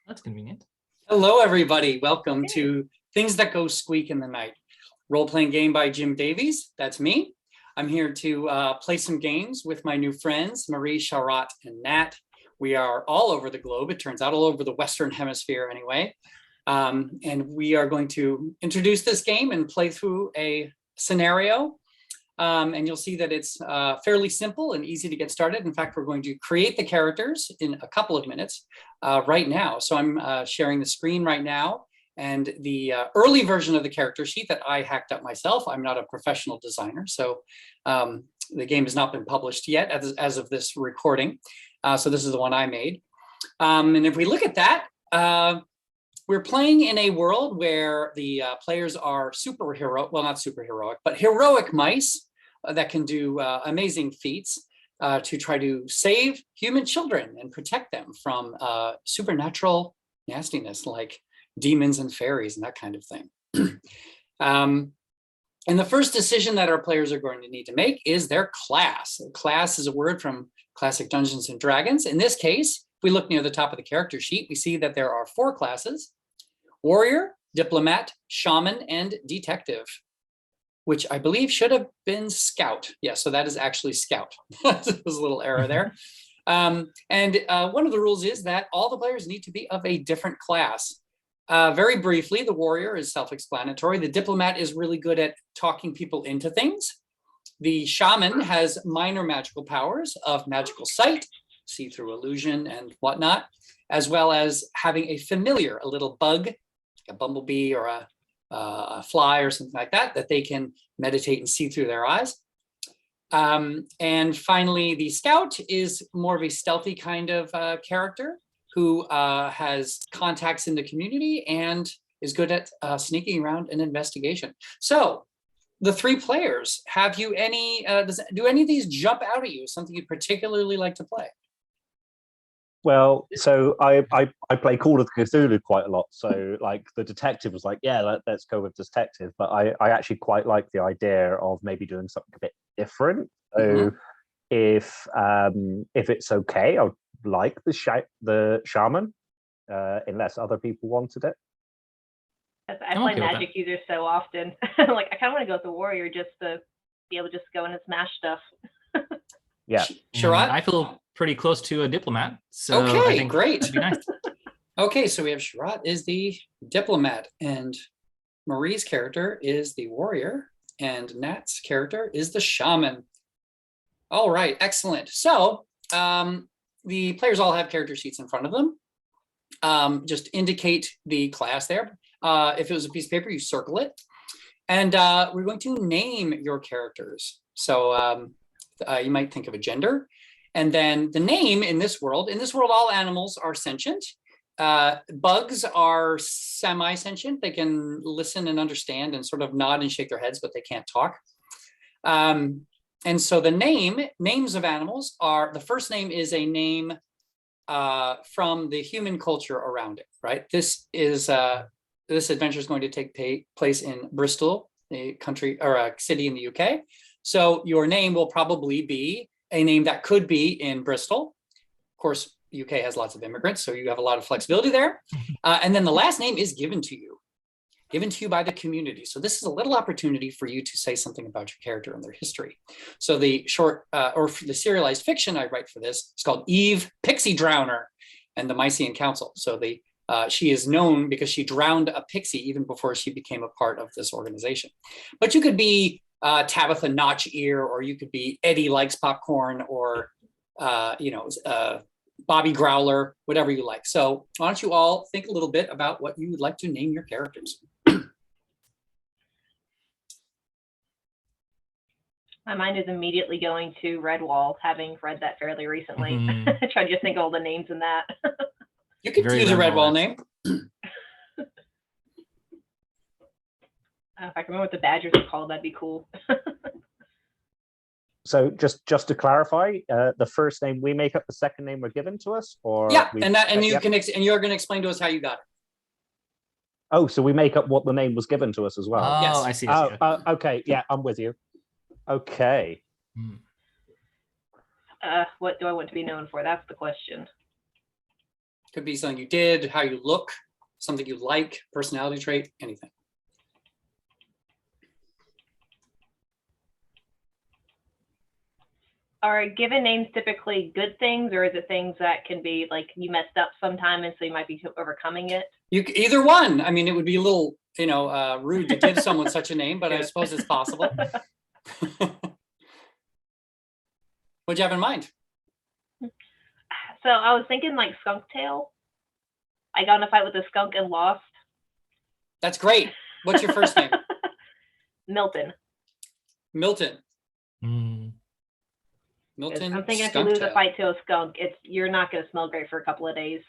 That's convenient. Hello, everybody. Welcome to Things That Go Squeak in the Night. Role-playing game by Jim Davies. That's me. I'm here to play some games with my new friends, Marie, Sharat, and Nat. We are all over the globe. It turns out all over the Western Hemisphere anyway. And we are going to introduce this game and play through a scenario. And you'll see that it's fairly simple and easy to get started. In fact, we're going to create the characters in a couple of minutes right now. So I'm sharing the screen right now. And the early version of the character sheet that I hacked up myself. I'm not a professional designer, so the game has not been published yet as of this recording. So this is the one I made. And if we look at that, we're playing in a world where the players are superhero, well, not superheroic, but heroic mice that can do amazing feats to try to save human children and protect them from supernatural nastiness like demons and fairies and that kind of thing. And the first decision that our players are going to need to make is their class. Class is a word from classic Dungeons and Dragons. In this case, if we look near the top of the character sheet, we see that there are 4 classes: warrior, diplomat, shaman, and detective, which I believe should have been scout. Yeah, so that is actually scout. There's a little error there. And one of the rules is that all the players need to be of a different class. Very briefly, the warrior is self-explanatory. The diplomat is really good at talking people into things. The shaman has minor magical powers of magical sight, see-through illusion and whatnot, as well as having a familiar, a little bug, like a bumblebee or a fly or something like that, that they can meditate and see through their eyes. And finally, the scout is more of a stealthy kind of character who has contacts in the community and is good at sneaking around an investigation. So the 3 players, have you any, do any of these jump out at you? Something you'd particularly like to play? Well, so I play Call of Cthulhu quite a lot. So like the detective was like, yeah, let's go with detective. But I actually quite like the idea of maybe doing something a bit different. So if it's okay, I'd like the shaman, unless other people wanted it. I play magic users so often. Like I kind of want to go with the warrior just to be able to just go in and smash stuff. Yeah, Sharat? I feel pretty close to a diplomat. So okay, I think great. that'd be nice. Okay, so we have Sharat is the diplomat, and Marie's character is the warrior, and Nat's character is the shaman. All right, excellent. So the players all have character sheets in front of them. Just indicate the class there. If it was a piece of paper, you circle it. And we're going to name your characters. So you might think of a gender. And then the name in this world, all animals are sentient. Bugs are semi-sentient. They can listen and understand and sort of nod and shake their heads, but they can't talk. And so the names of animals are, the first name is a name from the human culture around it, right? This adventure is going to take place in Bristol, a country or a city in the UK. So your name will probably be a name that could be in Bristol. Of course, UK has lots of immigrants, so you have a lot of flexibility there. And then the last name is given to you by the community. So this is a little opportunity for you to say something about your character and their history. So the short, or for the serialized fiction I write for this, it's called Eve, Pixie Drowner, and the Mycenaean Council. So she is known because she drowned a pixie even before she became a part of this organization. But you could be Tabitha Notch Ear, or you could be Eddie Likes Popcorn, or Bobby Growler, whatever you like. So why don't you all think a little bit about what you would like to name your characters? My mind is immediately going to Redwall, having read that fairly recently. Trying to just think of all the names in that. You could use a Redwall name. If I can remember what the Badgers are called, that'd be cool. So just to clarify, the first name we make up, the second name were given to us, or yeah, and you're going to explain to us how you got it. Oh, so we make up what the name was given to us as well. Oh, yes. I see. Okay, yeah, I'm with you. Okay. What do I want to be known for? That's the question. Could be something you did, how you look, something you like, personality trait, anything. Are given names typically good things, or is it things that can be like you messed up sometime and so you might be overcoming it? Either one. I mean, it would be a little, rude to give someone such a name, but I suppose it's possible. What'd you have in mind? So I was thinking like skunk tail. I got in a fight with a skunk and lost. That's great. What's your first name? Milton. Milton. Mm. Milton. I'm thinking if you lose a fight to a skunk, you're not going to smell great for a couple of days.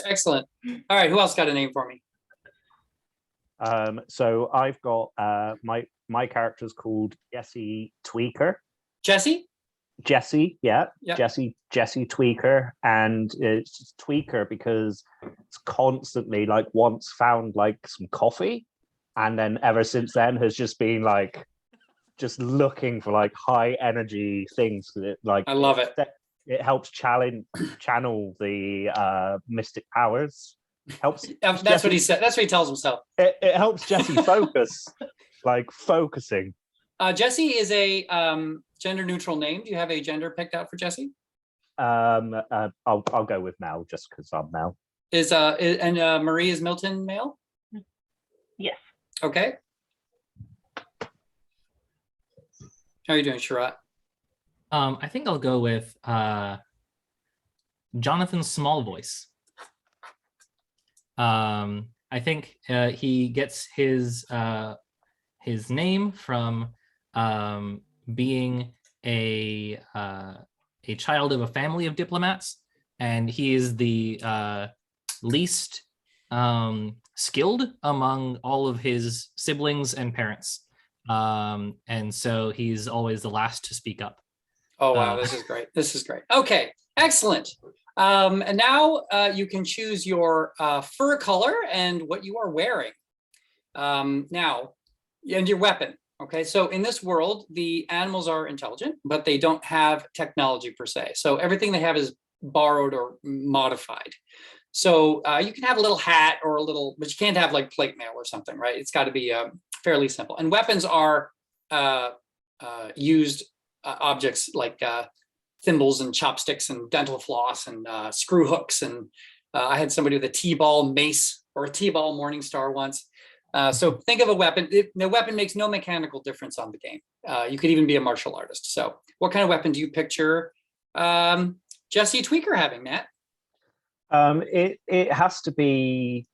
Excellent. All right, who else got a name for me? So I've got my character's called Jesse Tweaker. Jesse? Jesse, yeah. Yep. Jesse Tweaker, and it's Tweaker because it's constantly like once found like some coffee, and then ever since then has just been like just looking for like high energy things that like I love it. It helps channel the mystic powers. Helps. That's Jesse, what he said. That's what he tells himself. It helps Jesse focus, like focusing. Jesse is a gender neutral name. Do you have a gender picked out for Jesse? I'll go with Mel just because I'm Mel. And Marie is Milton male? Yes. Okay. How are you doing, Sharat? I think I'll go with Jonathan Small Voice. I think he gets his name from being a child of a family of diplomats, and he is the least skilled among all of his siblings and parents, and so he's always the last to speak up. Oh wow, this is great. This is great. Okay, excellent. And now you can choose your fur color and what you are wearing. Now, and your weapon. Okay, so in this world, the animals are intelligent, but they don't have technology per se. So everything they have is borrowed or modified. So you can have a little hat or a little, but you can't have like plate mail or something, right? It's got to be fairly simple. And weapons are used objects like thimbles and chopsticks and dental floss and screw hooks. And I had somebody with a T-ball mace or a T-ball Morning Star once. So think of a weapon. The weapon makes no mechanical difference on the game. You could even be a martial artist. So what kind of weapon do you picture Jesse Tweaker having, Matt? It has to be,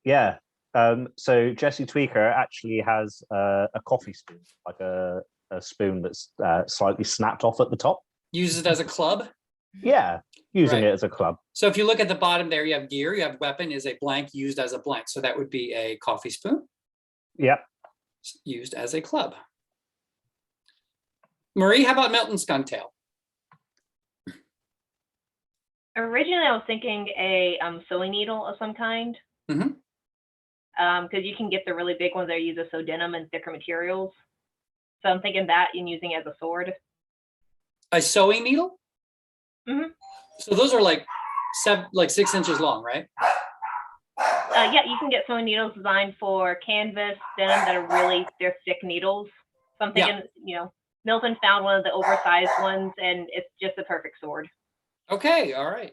yeah. So Jesse Tweaker actually has a coffee spoon, like a spoon that's slightly snapped off at the top. Use it as a club? Yeah, using it as a club. So if you look at the bottom there, you have gear, you have weapon is a blank used as a blank. So that would be a coffee spoon. Yep. Used as a club. Marie, how about Milton Skuntail? Originally, I was thinking a sewing needle of some kind. Mm-hmm. Because you can get the really big ones that use a sew denim and thicker materials. So I'm thinking that and using it as a sword. A sewing needle? Mm-hmm. So those are like 6 inches long, right? Yeah, you can get sewing needles designed for canvas, denim that are they're thick needles. So I'm thinking, Milton found one of the oversized ones, and it's just a perfect sword. Okay, all right.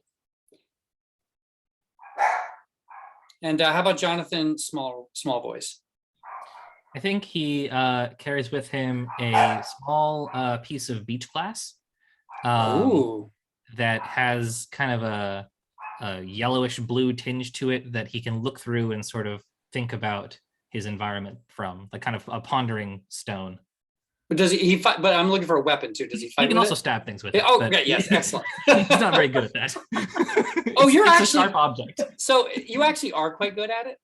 And how about Jonathan Small Voice? I think he carries with him a small piece of beach glass that has kind of a yellowish blue tinge to it that he can look through and sort of think about his environment from, like kind of a pondering stone. But does he fight? But I'm looking for a weapon too. Does he fight? You can also stab things with it. Oh, great! Yes, excellent. He's not very good at that. Oh, you're it's actually a sharp object. So you actually are quite good at it.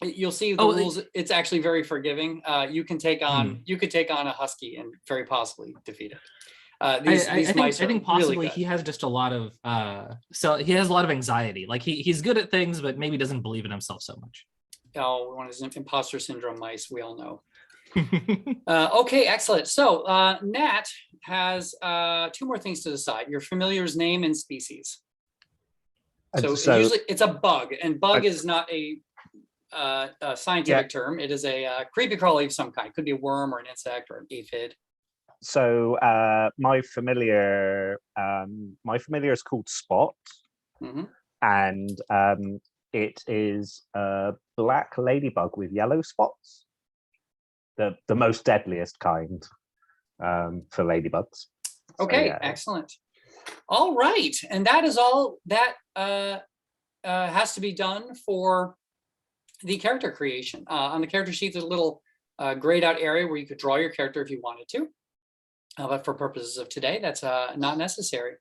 You'll see the rules. It's actually very forgiving. You can take on a husky and very possibly defeat it. I think possibly really he has just a lot of so he has a lot of anxiety. Like he's good at things, but maybe doesn't believe in himself so much. Oh, one of his imposter syndrome mice. We all know. Okay, excellent. So Nat has 2 more things to decide: your familiar's name and species. So usually it's a bug, and bug is not a scientific term. It is a creepy crawly of some kind. Could be a worm or an insect or an aphid. So my familiar is called Spot, and it is a black ladybug with yellow spots. The most deadliest kind for ladybugs. Okay, So, yeah. Excellent. All right, and that is all that has to be done for the character creation. On the character sheet, there's a little grayed out area where you could draw your character if you wanted to. But for purposes of today, that's not necessary.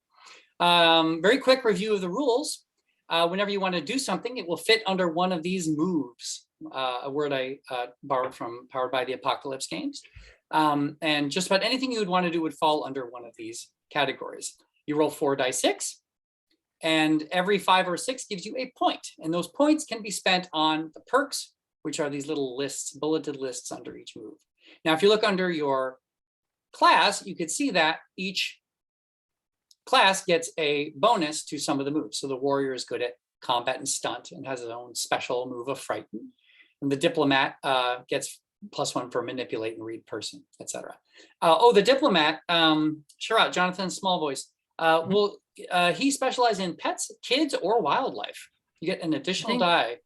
Very quick review of the rules. Whenever you want to do something, it will fit under one of these moves, a word I borrowed from Powered by the Apocalypse games. And just about anything you would want to do would fall under one of these categories. You roll 4 dice 6, and every 5 or 6 gives you a point. And those points can be spent on the perks, which are these little lists, bulleted lists under each move. Now, if you look under your class, you could see that each class gets a bonus to some of the moves. So the warrior is good at combat and stunt and has his own special move of frighten. And the diplomat gets +1 for manipulate and read person, etc. The diplomat, Sharat, Jonathan Small Voice, will he specialize in pets, kids, or wildlife? You get an additional die.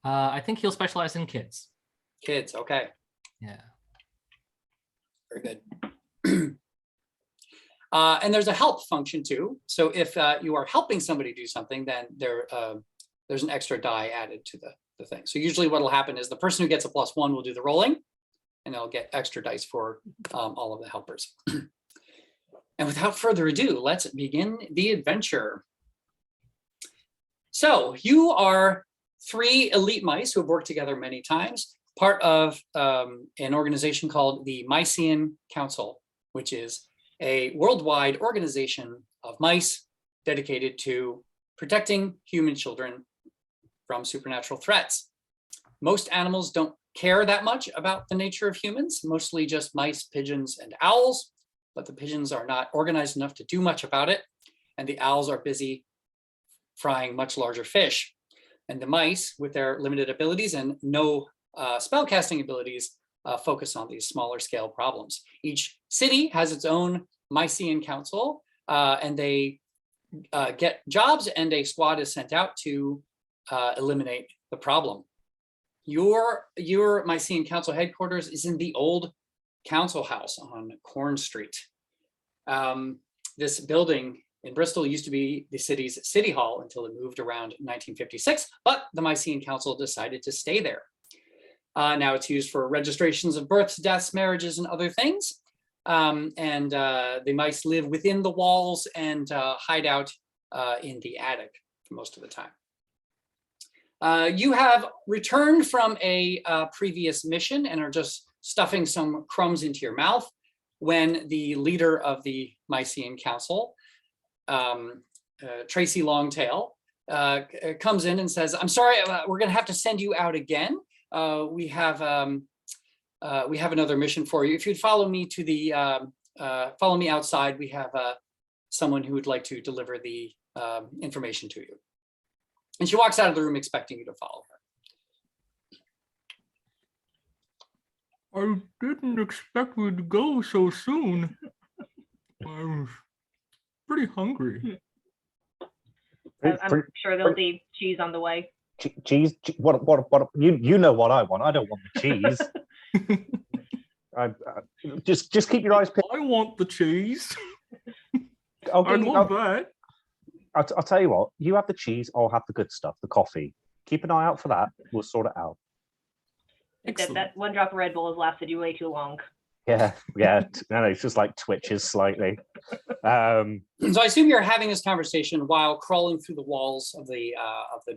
I think he'll specialize in kids. Kids, okay. Yeah. Very good. And there's a help function too. So if you are helping somebody do something, then there's an extra die added to the thing. So usually what will happen is the person who gets a +1 will do the rolling, and they'll get extra dice for all of the helpers. And without further ado, let's begin the adventure. So you are 3 elite mice who have worked together many times, part of an organization called the Mycean Council, which is a worldwide organization of mice dedicated to protecting human children from supernatural threats. Most animals don't care that much about the nature of humans, mostly just mice, pigeons, and owls, but the pigeons are not organized enough to do much about it, and the owls are busy frying much larger fish. And the mice, with their limited abilities and no spellcasting abilities, focus on these smaller scale problems. Each city has its own Mycean Council, and they get jobs, and a squad is sent out to eliminate the problem. Your Mycean Council headquarters is in the old council house on Corn Street. This building in Bristol used to be the city's city hall until it moved around 1956, but the Mycean Council decided to stay there. Now it's used for registrations of births, deaths, marriages, and other things. The mice live within the walls and hide out in the attic for most of the time. You have returned from a previous mission and are just stuffing some crumbs into your mouth when the leader of the Mycean Council, Tracy Longtail, comes in and says, "I'm sorry, we're going to have to send you out again. We have another mission for you. If you'd follow me to the follow me outside, we have someone who would like to deliver the information to you." And she walks out of the room expecting you to follow her. I didn't expect we'd go so soon. I was pretty hungry. I'm sure there'll be cheese on the way. Cheese? What? You know what I want. I don't want the cheese. Just keep your eyes peeled. I want the cheese. I'll that. I'll tell you what. You have the cheese. I'll have the good stuff, the coffee. Keep an eye out for that. We'll sort it out. That one drop of Red Bull has lasted you way too long. Yeah. No, it's just like twitches slightly. So I assume you're having this conversation while crawling through the walls of the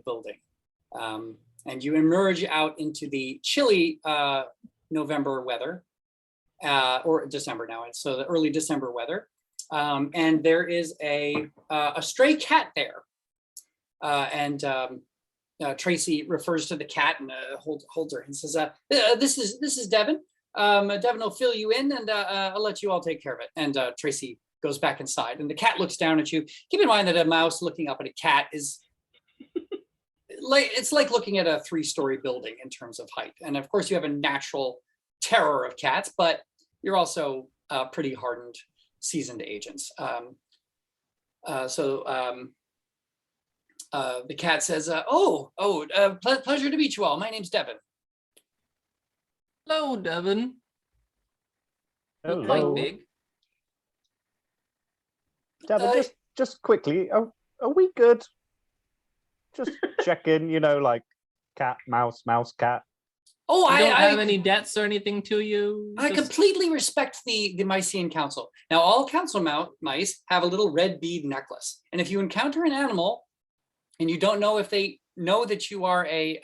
building, and you emerge out into the chilly November weather, or December now. So the early December weather, and there is a stray cat there, and Tracy refers to the cat and holds her and says, "This is Devin. Devin will fill you in, and I'll let you all take care of it." And Tracy goes back inside, and the cat looks down at you. Keep in mind that a mouse looking up at a cat is it's like looking at a 3-story building in terms of height. And of course, you have a natural terror of cats, but you're also pretty hardened, seasoned agents. The cat says, pleasure to meet you all. My name's Devin. Hello, Devin. Look Hello. quite big. Devin, just quickly, are we good? Just check in, like cat, mouse, cat. Oh, You don't have I any debts or anything to you? I completely respect the Mycenaean Council. Now, all council mice have a little red bead necklace. And if you encounter an animal and you don't know if they know that you are a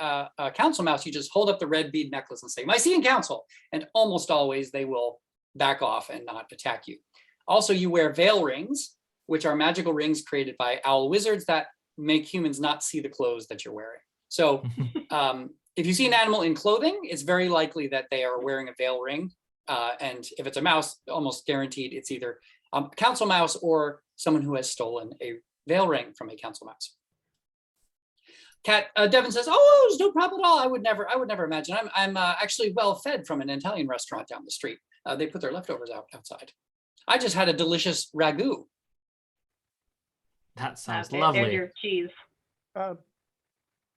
council mouse, you just hold up the red bead necklace and say, Mycenaean Council. And almost always they will back off and not attack you. Also, you wear veil rings, which are magical rings created by owl wizards that make humans not see the clothes that you're wearing. So if you see an animal in clothing, it's very likely that they are wearing a veil ring. And if it's a mouse, almost guaranteed it's either a council mouse or someone who has stolen a veil ring from a council mouse. Devin says, "Oh, there's no problem at all. I would never imagine. I'm actually well fed from an Italian restaurant down the street. They put their leftovers outside. I just had a delicious ragu." That sounds Okay, lovely. there's your cheese.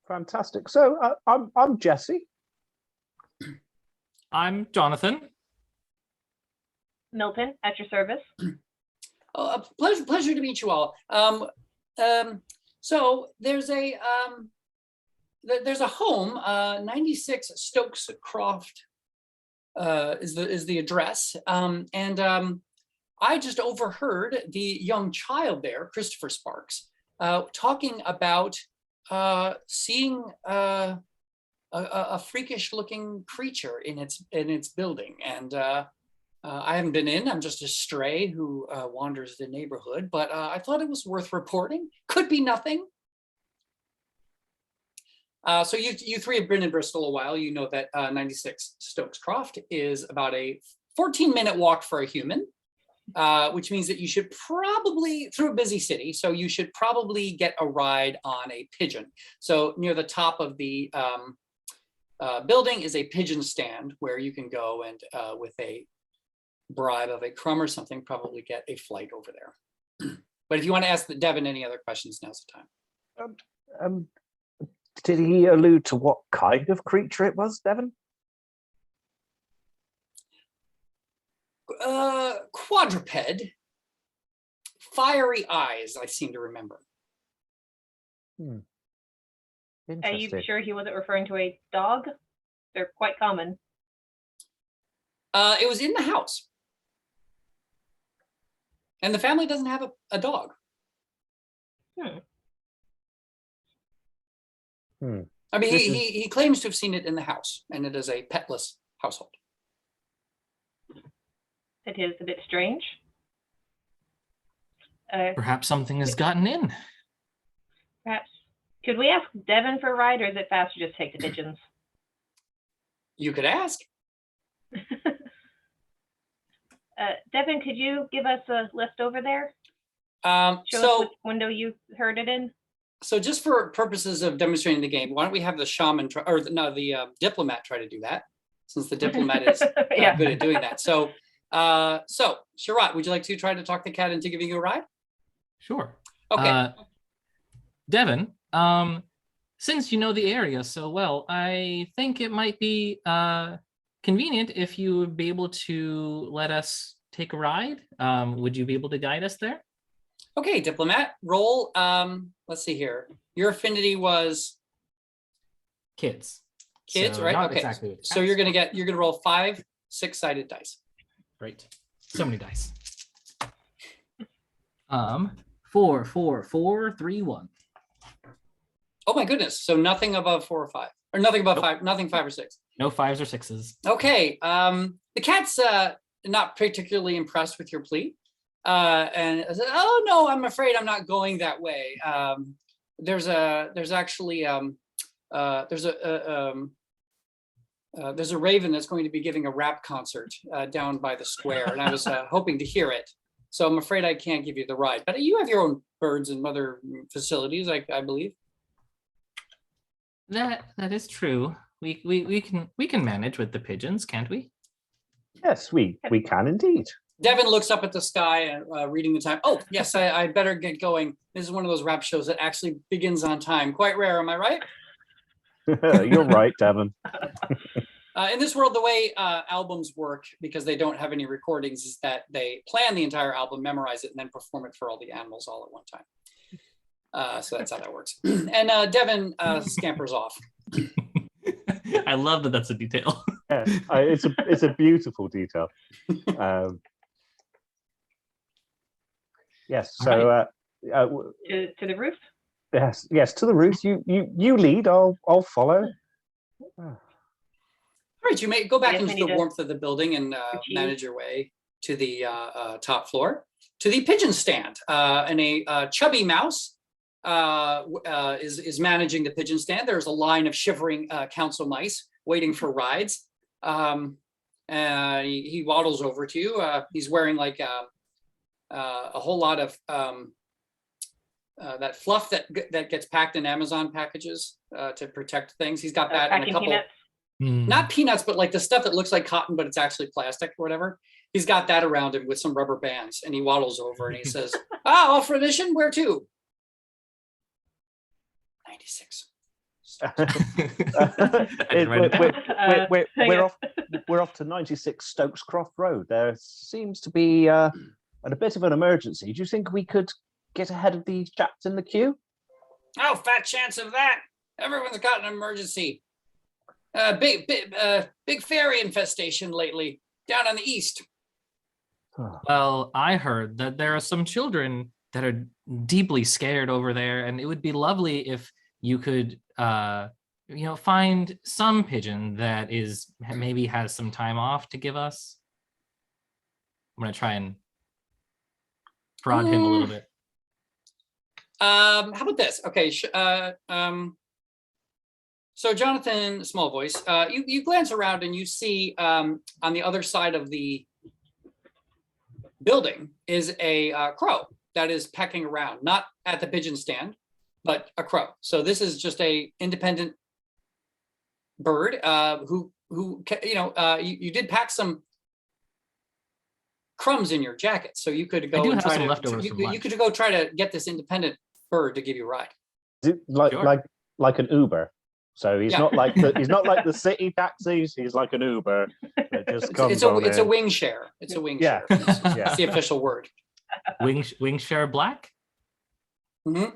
Fantastic. So I'm Jesse. I'm Jonathan. Milton, at your service. Oh, pleasure to meet you all. So there's a home, 96 Stokes Croft is the address, and I just overheard the young child there, Christopher Sparks, talking about seeing a freakish looking creature in its building, and I haven't been in. I'm just a stray who wanders the neighborhood, but I thought it was worth reporting. Could be nothing. So you three have been in Bristol a while. You know that 96 Stokes Croft is about a 14-minute walk for a human, which means that you should probably, through a busy city, so you should probably get a ride on a pigeon. So near the top of the building is a pigeon stand where you can go and with a bribe of a crumb or something, probably get a flight over there. But if you want to ask Devin any other questions, now's the time. Did he allude to what kind of creature it was, Devin? Quadruped, fiery eyes, I seem to remember. Are you Interesting. sure he wasn't referring to a dog? They're quite common. It was in the house. And the family doesn't have a dog. I mean, he claims to have seen it in the house, and it is a petless household. It is a bit strange. Perhaps something has gotten in. Perhaps. Could we ask Devin for a ride, or is it faster just take the pigeons? You could ask. Devin, could you give us a lift over there? Show us So which window you heard it in. So just for purposes of demonstrating the game, why don't we have the shaman the diplomat try to do that, since the diplomat is Yeah. good at doing that. So Sharat, would you like to try to talk the cat into giving you a ride? Sure. Okay. Devin, since you know the area so well, I think it might be convenient if you would be able to let us take a ride. Would you be able to guide us there? Okay, diplomat, roll. Let's see here. Your affinity was Kids. kids, So right? not Okay. exactly with So cats, you're but gonna roll 5 6-sided dice. Great. So many dice. 4, 4, 4, 3, 1. Oh my goodness. So nothing above 4 or 5. Or nothing above Nope. 5, nothing 5 or 6. No 5s or 6s. Okay. The cat's not particularly impressed with your plea. And I said, "Oh no, I'm afraid I'm not going that way. There's actually there's a raven that's going to be giving a rap concert down by the square, and I was hoping to hear it. So I'm afraid I can't give you the ride. But you have your own birds and other facilities, I believe. That is true. We can manage with the pigeons, can't we? Yes, we can indeed. Devin looks up at the sky and reading the time. Oh, yes, I better get going. This is one of those rap shows that actually begins on time. Quite rare, am I right? You're right, Devon. In this world, the way albums work, because they don't have any recordings, is that they plan the entire album, memorize it, and then perform it for all the animals all at one time. So that's how that works. And Devin scampers off. I love that that's a detail. Yeah, it's a beautiful detail. Yes. So To the roof. yes, to the roof. You lead. I'll follow. All right, you may go back Yes, into I the need to warmth of the building and achieve. manage your way to the top floor, to the pigeon stand. And a chubby mouse is managing the pigeon stand. There's a line of shivering council mice waiting for rides. He waddles over to you. He's wearing like a whole lot of that fluff that gets packed in Amazon packages to protect things. He's got that and a Packing couple. peanuts. Not peanuts, but like the stuff that looks like cotton, but it's actually plastic or whatever. He's got that around him with some rubber bands, and he waddles over and he says, off for mission, where to? 96. We're off to 96 Stokes Croft Road. There seems to be a bit of an emergency. Do you think we could get ahead of these chaps in the queue? Oh, fat chance of that. Everyone's got an emergency. Big fairy infestation lately down on the east. Well, I heard that there are some children that are deeply scared over there, and it would be lovely if you could, find some pigeon that maybe has some time off to give us. I'm gonna try and prod him a little bit. How about this? Okay. So Jonathan, small voice, you glance around and you see on the other side of the building is a crow that is pecking around, not at the pigeon stand, but a crow. So this is just a independent bird who you did pack some crumbs in your jacket, so you could go and try to leftovers you could go try to get this independent bird to give you a ride. Like an Uber. So he's not like the city taxis. He's like an Uber that just comes. It's a wing share. It's a wing share. It's the official word. Wing share black. Mm-hmm.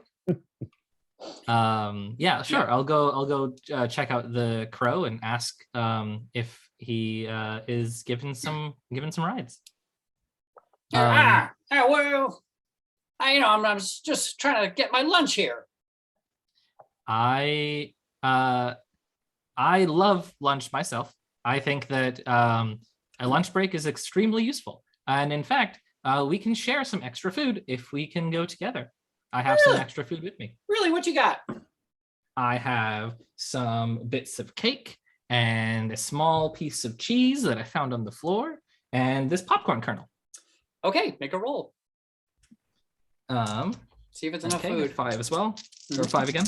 Yeah, sure. I'll go check out the crow and ask if he is given some rides. Well, I'm just trying to get my lunch here. I love lunch myself. I think that a lunch break is extremely useful. And in fact, we can share some extra food if we can go together. I have some extra food with me. Really? What you got? I have some bits of cake and a small piece of cheese that I found on the floor and this popcorn kernel. Okay, make a roll. See if it's enough food. 5 as well. Or 5 again.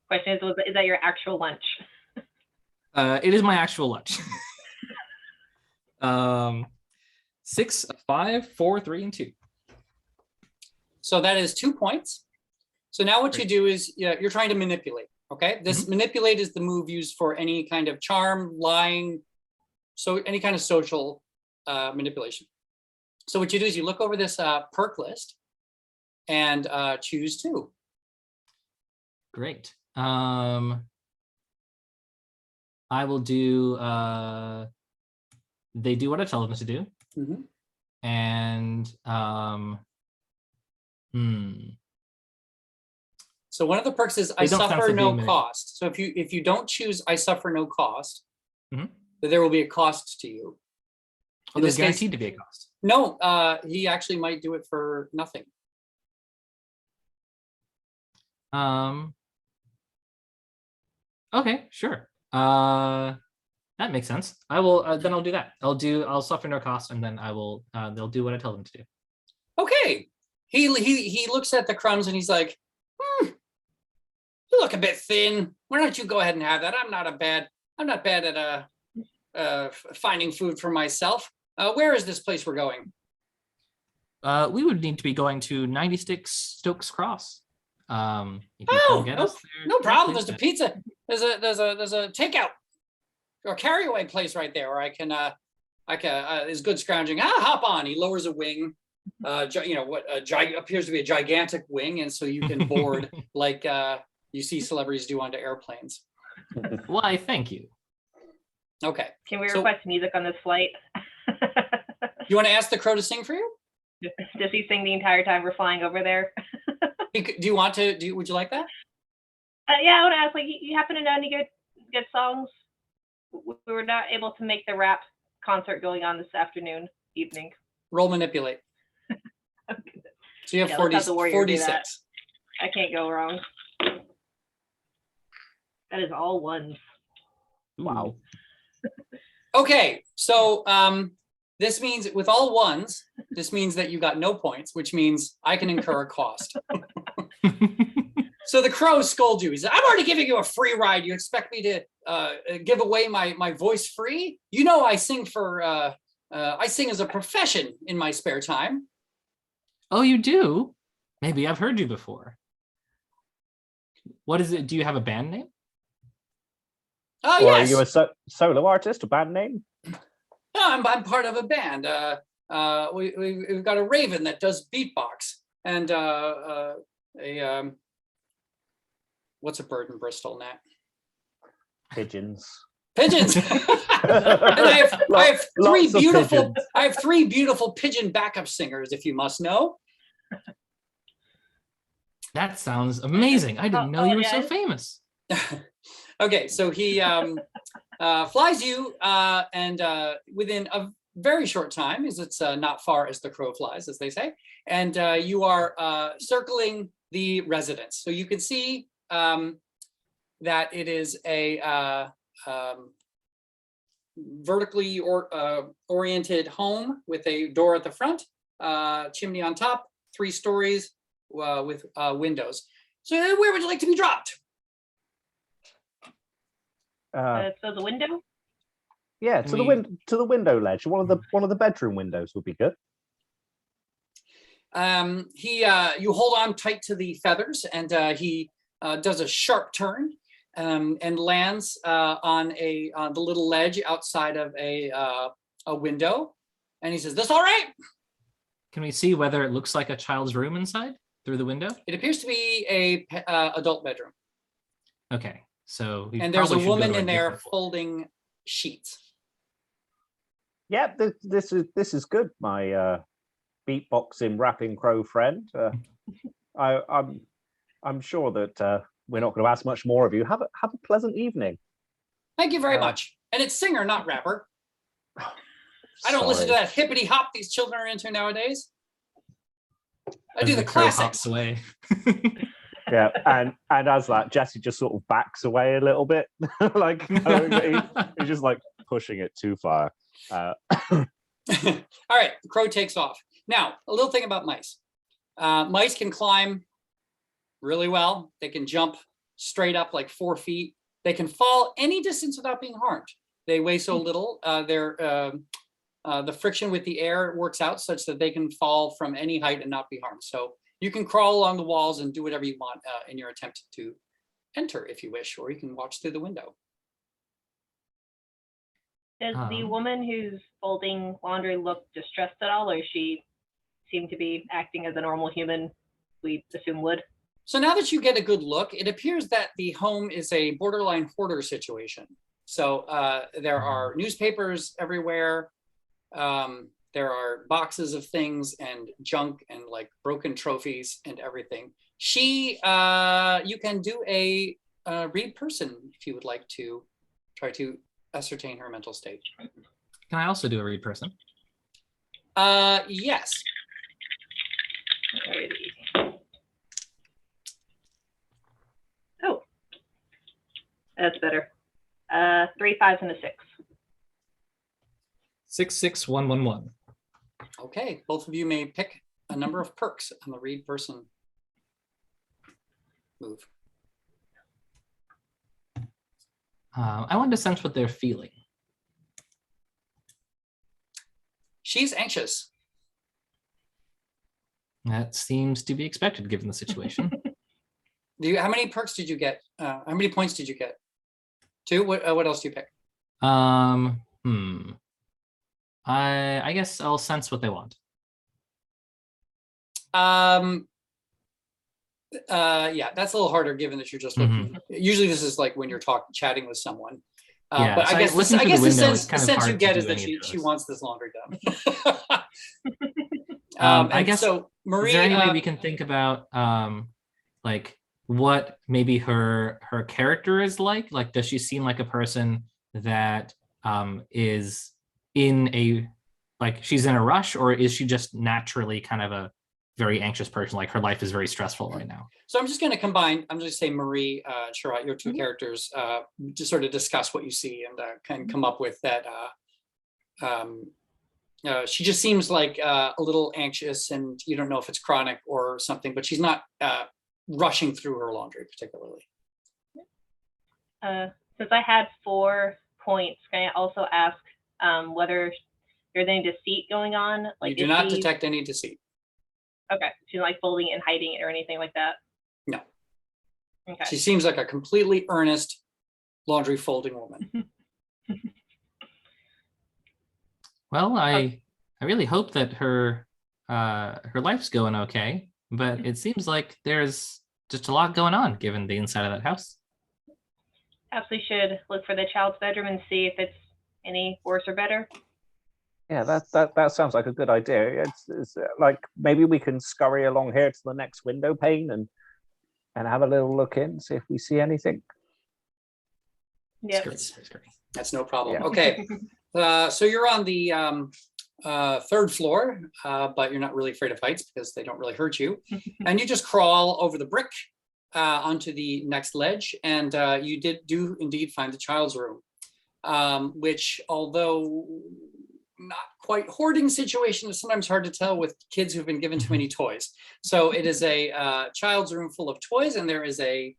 Question is that your actual lunch? It is my actual lunch. 6, 5, 4, 3, and 2. So that is 2 points. So now what you do is you're trying to manipulate. Okay, this manipulate is the move used for any kind of charm, lying, so any kind of social manipulation. So what you do is you look over this perk list and choose 2. Great. I will do. They do what I tell them to do, and So one of the perks is I suffer no cost. So if you don't choose I suffer no cost, then there will be a cost to you. Oh, there's guaranteed to be a cost. No, he actually might do it for nothing. Okay, sure. That makes sense. I will. Then I'll do that. I'll suffer no cost, and then I will. They'll do what I tell them to do. Okay. He looks at the crumbs and he's like, you look a bit thin. Why don't you go ahead and have that? I'm not bad at finding food for myself. Where is this place we're going? We would need to be going to 96 Stokes Cross. If you can get us there, no problem. please. There's a pizza. There's a takeout or carry away place right there, where I can is good scrounging. Hop on. He lowers a wing. Appears to be a gigantic wing, and so you can board like you see celebrities do onto airplanes. Why, thank you. Okay. Can we request music on this flight? You want to ask the crow to sing for you? Does he sing the entire time we're flying over there? Do you want to? Would you like that? Yeah, I want to ask. Like, you happen to know any good songs? We were not able to make the rap concert going on this evening. Roll manipulate. Okay. So you have Let's have the warrior do that. 46. I can't go wrong. That is all ones. Wow. Okay, so this means with all ones, this means that you got no points, which means I can incur a cost. So the crow scolds you. He said, I'm already giving you a free ride. You expect me to give away my voice free? You know I sing I sing as a profession in my spare time. Oh, you do? Maybe I've heard you before. What is it? Do you have a band name? Oh, Or yes. are you a solo artist, a band name? No, I'm part of a band. We've got a raven that does beatbox, and what's a bird in Bristol, Nat? Pigeons. Pigeons. And I have three beautiful pigeon backup singers, if you must know. That sounds amazing. I didn't know you were so yes. famous. Okay, so he flies you, and within a very short time, as it's not far as the crow flies, as they say, and you are circling the residence. So you can see that it is a vertically oriented home with a door at the front, chimney on top, 3 stories with windows. So where would you like to be dropped? So the window? Yeah, to the window ledge. One of the bedroom windows would be good. You hold on tight to the feathers, and he does a sharp turn and lands on the little ledge outside of a window, and he says, "This all right?" Can we see whether it looks like a child's room inside through the window? It appears to be a adult bedroom, Okay, so and there's a woman in there folding sheets. Yeah, this is good. My beatboxing, rapping crow friend. I'm sure that we're not going to ask much more of you. Have a pleasant evening. Thank you very much. And it's singer, not rapper. I don't listen to that hippity hop these children are into nowadays. I do the classics. Away. Yeah, and as that, Jesse just sort of backs away a little bit, like he's just like pushing it too far. All right, the crow takes off. Now, a little thing about mice. Mice can climb really well. They can jump straight up like 4 feet. They can fall any distance without being harmed. They weigh so little. The friction with the air works out such that they can fall from any height and not be harmed. So you can crawl along the walls and do whatever you want in your attempt to enter if you wish, or you can watch through the window. Does the woman who's folding laundry look distressed at all, or she seem to be acting as a normal human we assume would? So now that you get a good look, it appears that the home is a borderline hoarder situation. So there are newspapers everywhere. There are boxes of things and junk and like broken trophies and everything. You can do a read person if you would like to try to ascertain her mental state. Can I also do a read person? Yes. Oh, that's better. 3 5s and a 6. 66111. Okay, both of you may pick a number of perks on the read person move. I want to sense what they're feeling. She's anxious. That seems to be expected given the situation. How many perks did you get? How many points did you get? 2. What else do you pick? I guess I'll sense what they want. Yeah, that's a little harder given that you're just looking. Usually this is like when you're chatting with someone. Yeah, but so I guess looking through the the window, sense, it's kind the of sense you hard to get do is that any of she those. wants this laundry done. I and guess. so Marie, is there any way we can think about like what maybe her character is like? Like, does she seem like a person that is in a, like, she's in a rush, or is she just naturally kind of a very anxious person? Like, her life is very stressful right now. So I'm just going to combine. I'm just saying, Marie, Sharat, your 2 characters, to sort of discuss what you see and kind of come up with that. She just seems like a little anxious, and you don't know if it's chronic or something, but she's not rushing through her laundry particularly. Since I had 4 points, can I also ask whether there's any deceit going on? Like, You do not detect any deceit. Okay, she's like folding it and hiding it or anything like that? No. Okay. She seems like a completely earnest laundry folding woman. Well, I really hope that her life's going okay, but it seems like there's just a lot going on given the inside of that house. Perhaps we should look for the child's bedroom and see if it's any worse or better. Yeah, that sounds like a good idea. It's like maybe we can scurry along here to the next window pane and have a little look in, see if we see anything. Yeah. That's no problem. Yeah. Okay, so you're on the 3rd floor, but you're not really afraid of heights because they don't really hurt you. And you just crawl over the brick onto the next ledge, and you do indeed find the child's room, which, although not quite hoarding situation, is sometimes hard to tell with kids who've been given too many toys. So it is a child's room full of toys, and there is a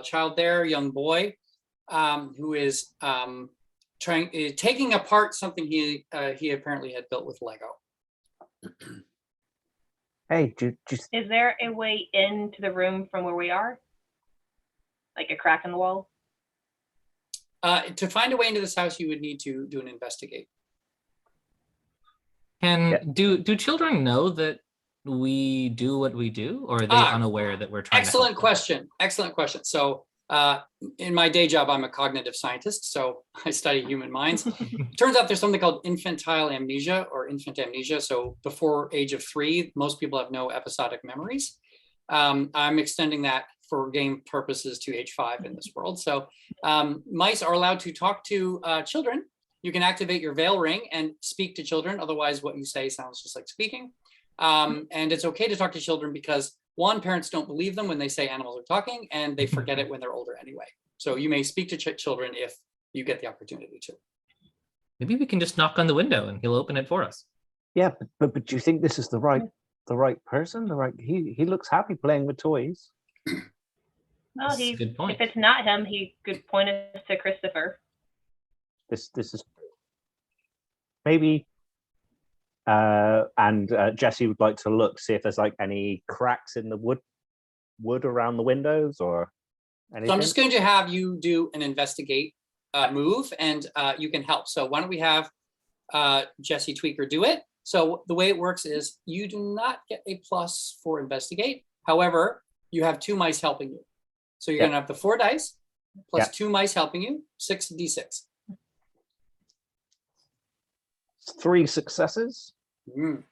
child there, young boy, who is taking apart something he apparently had built with Lego. Hey, Is there a way into the room from where we are? Like a crack in the wall? To find a way into this house, you would need to do an investigate. And do children know that we do what we do, or are they unaware that we're trying Excellent to help question. Excellent question. So in my day job, I'm a cognitive scientist, so I study human minds. Turns out there's something called infantile amnesia or infant amnesia. So before age of 3, most people have no episodic memories. I'm extending that for game purposes to age 5 in this world. So mice are allowed to talk to children. You can activate your veil ring and speak to children. Otherwise, what you say sounds just like speaking. And it's okay to talk to children because, 1, parents don't believe them when they say animals are talking, and they forget it when they're older anyway. So you may speak to children if you get the opportunity to. Maybe we can just knock on the window and he'll open it for us. Yeah, but do you think this is the right person? He looks happy playing with toys. Well, That's a good point. if it's not him, he could point us to Christopher. This is maybe. And Jesse would like to look, see if there's like any cracks in the wood around the windows or anything. So I'm just going to have you do an investigate move, and you can help. So why don't we have Jesse Tweaker do it? So the way it works is you do not get a plus for investigate. However, you have 2 mice helping you. So you're going to have the 4 dice plus 2 mice helping you, 6d6. 3 successes. Mm.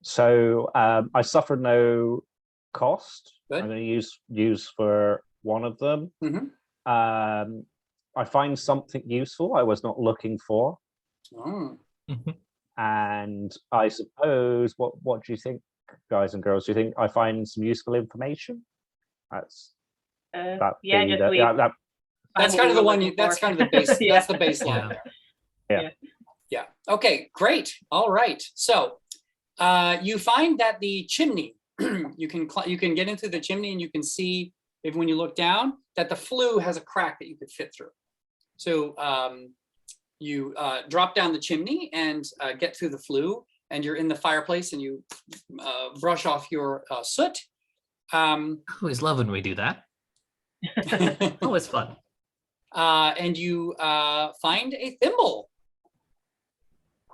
So I suffer no cost. Good. I'm going to use for one of them. Mm-hmm. I find something useful I was not looking for. Oh. And I suppose, what do you think, guys and girls? Do you think I find some useful information? That's That's kind of the one. That's kind of the base. Yeah. That's the baseline. Yeah. Okay, great. All right. So you find that the chimney, you can get into the chimney and you can see if when you look down that the flue has a crack that you could fit through. So you drop down the chimney and get through the flue, and you're in the fireplace and you brush off your soot. I always love when we do that. Always fun. And you find a thimble.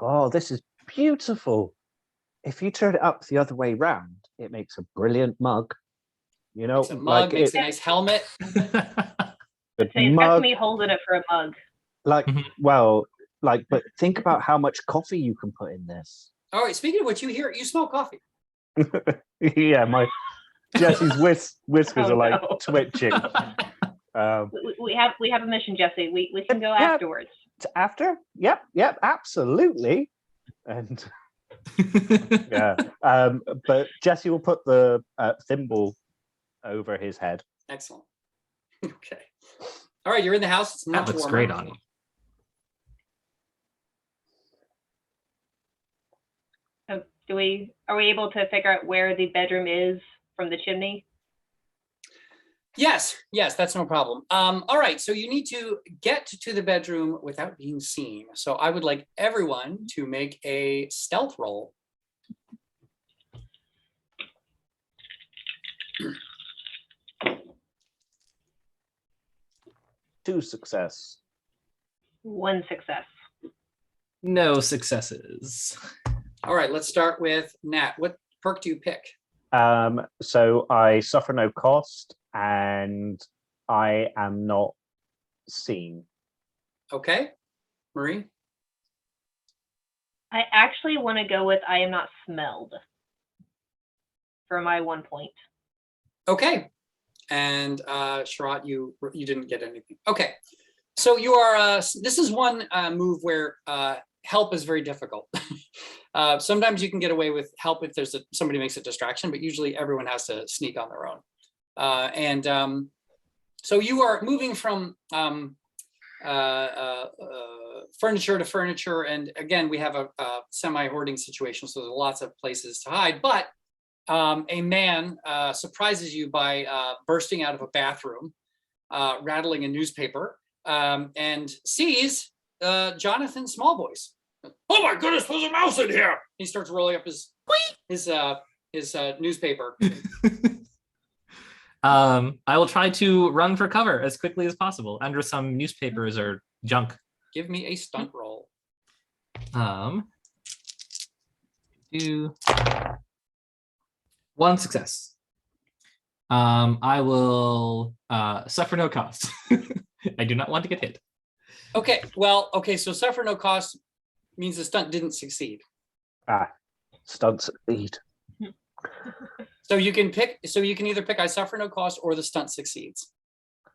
Oh, this is beautiful. If you turn it up the other way round, it makes a brilliant mug. You know, Makes a mug, like makes a nice helmet. good It's got mug. me holding it for a mug. Like, Mhm. well, like, but think about how much coffee you can put in this. All right, speaking of which, you smell coffee. Yeah, my Jesse's whiskers Oh, are like no. twitching. We have a mission, Jesse. We can go Yeah. afterwards. After? Yep, absolutely. And yeah, but Jesse will put the thimble over his head. Excellent. Okay. All right, you're in the house. It's much That looks warmer. great on you. Are we able to figure out where the bedroom is from the chimney? Yes, that's no problem. All right, so you need to get to the bedroom without being seen. So I would like everyone to make a stealth roll. Two success. 1 success. No successes. All right, let's start with Nat. What perk do you pick? So I suffer no cost and I am not seen. Okay, Marie. I actually want to go with I am not smelled for my 1 point. Okay, and Sharat, you didn't get anything. Okay, so you are. This is one move where help is very difficult. Sometimes you can get away with help if there's somebody makes a distraction, but usually everyone has to sneak on their own. So you are moving from furniture to furniture, and again, we have a semi-hoarding situation, so there's lots of places to hide. But a man surprises you by bursting out of a bathroom, rattling a newspaper, and sees Jonathan Smallboys. Oh my goodness, there's a mouse in here! He starts rolling up his newspaper. I will try to run for cover as quickly as possible under some newspapers or junk. Give me a stunt roll. Do 1 success. I will suffer no cost. I do not want to get hit. Okay, so suffer no cost means the stunt didn't succeed. Stunt succeed. So you can either pick I suffer no cost or the stunt succeeds.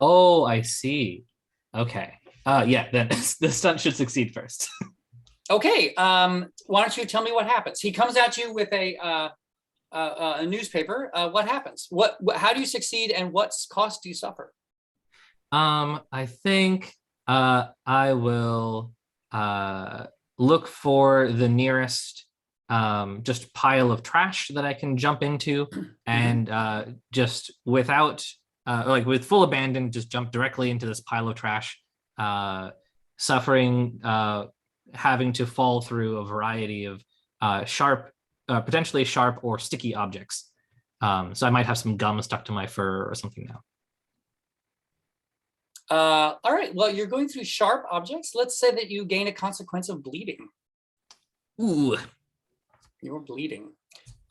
Oh, I see. Okay. Yeah, then the stunt should succeed first. Okay, why don't you tell me what happens? He comes at you with a newspaper. What happens? How do you succeed, and what cost do you suffer? I think I will look for the nearest just pile of trash that I can jump into, and just without with full abandon, just jump directly into this pile of trash, suffering having to fall through a variety of potentially sharp or sticky objects. So I might have some gum stuck to my fur or something now. All right, well, you're going through sharp objects. Let's say that you gain a consequence of bleeding. Ooh. You're bleeding.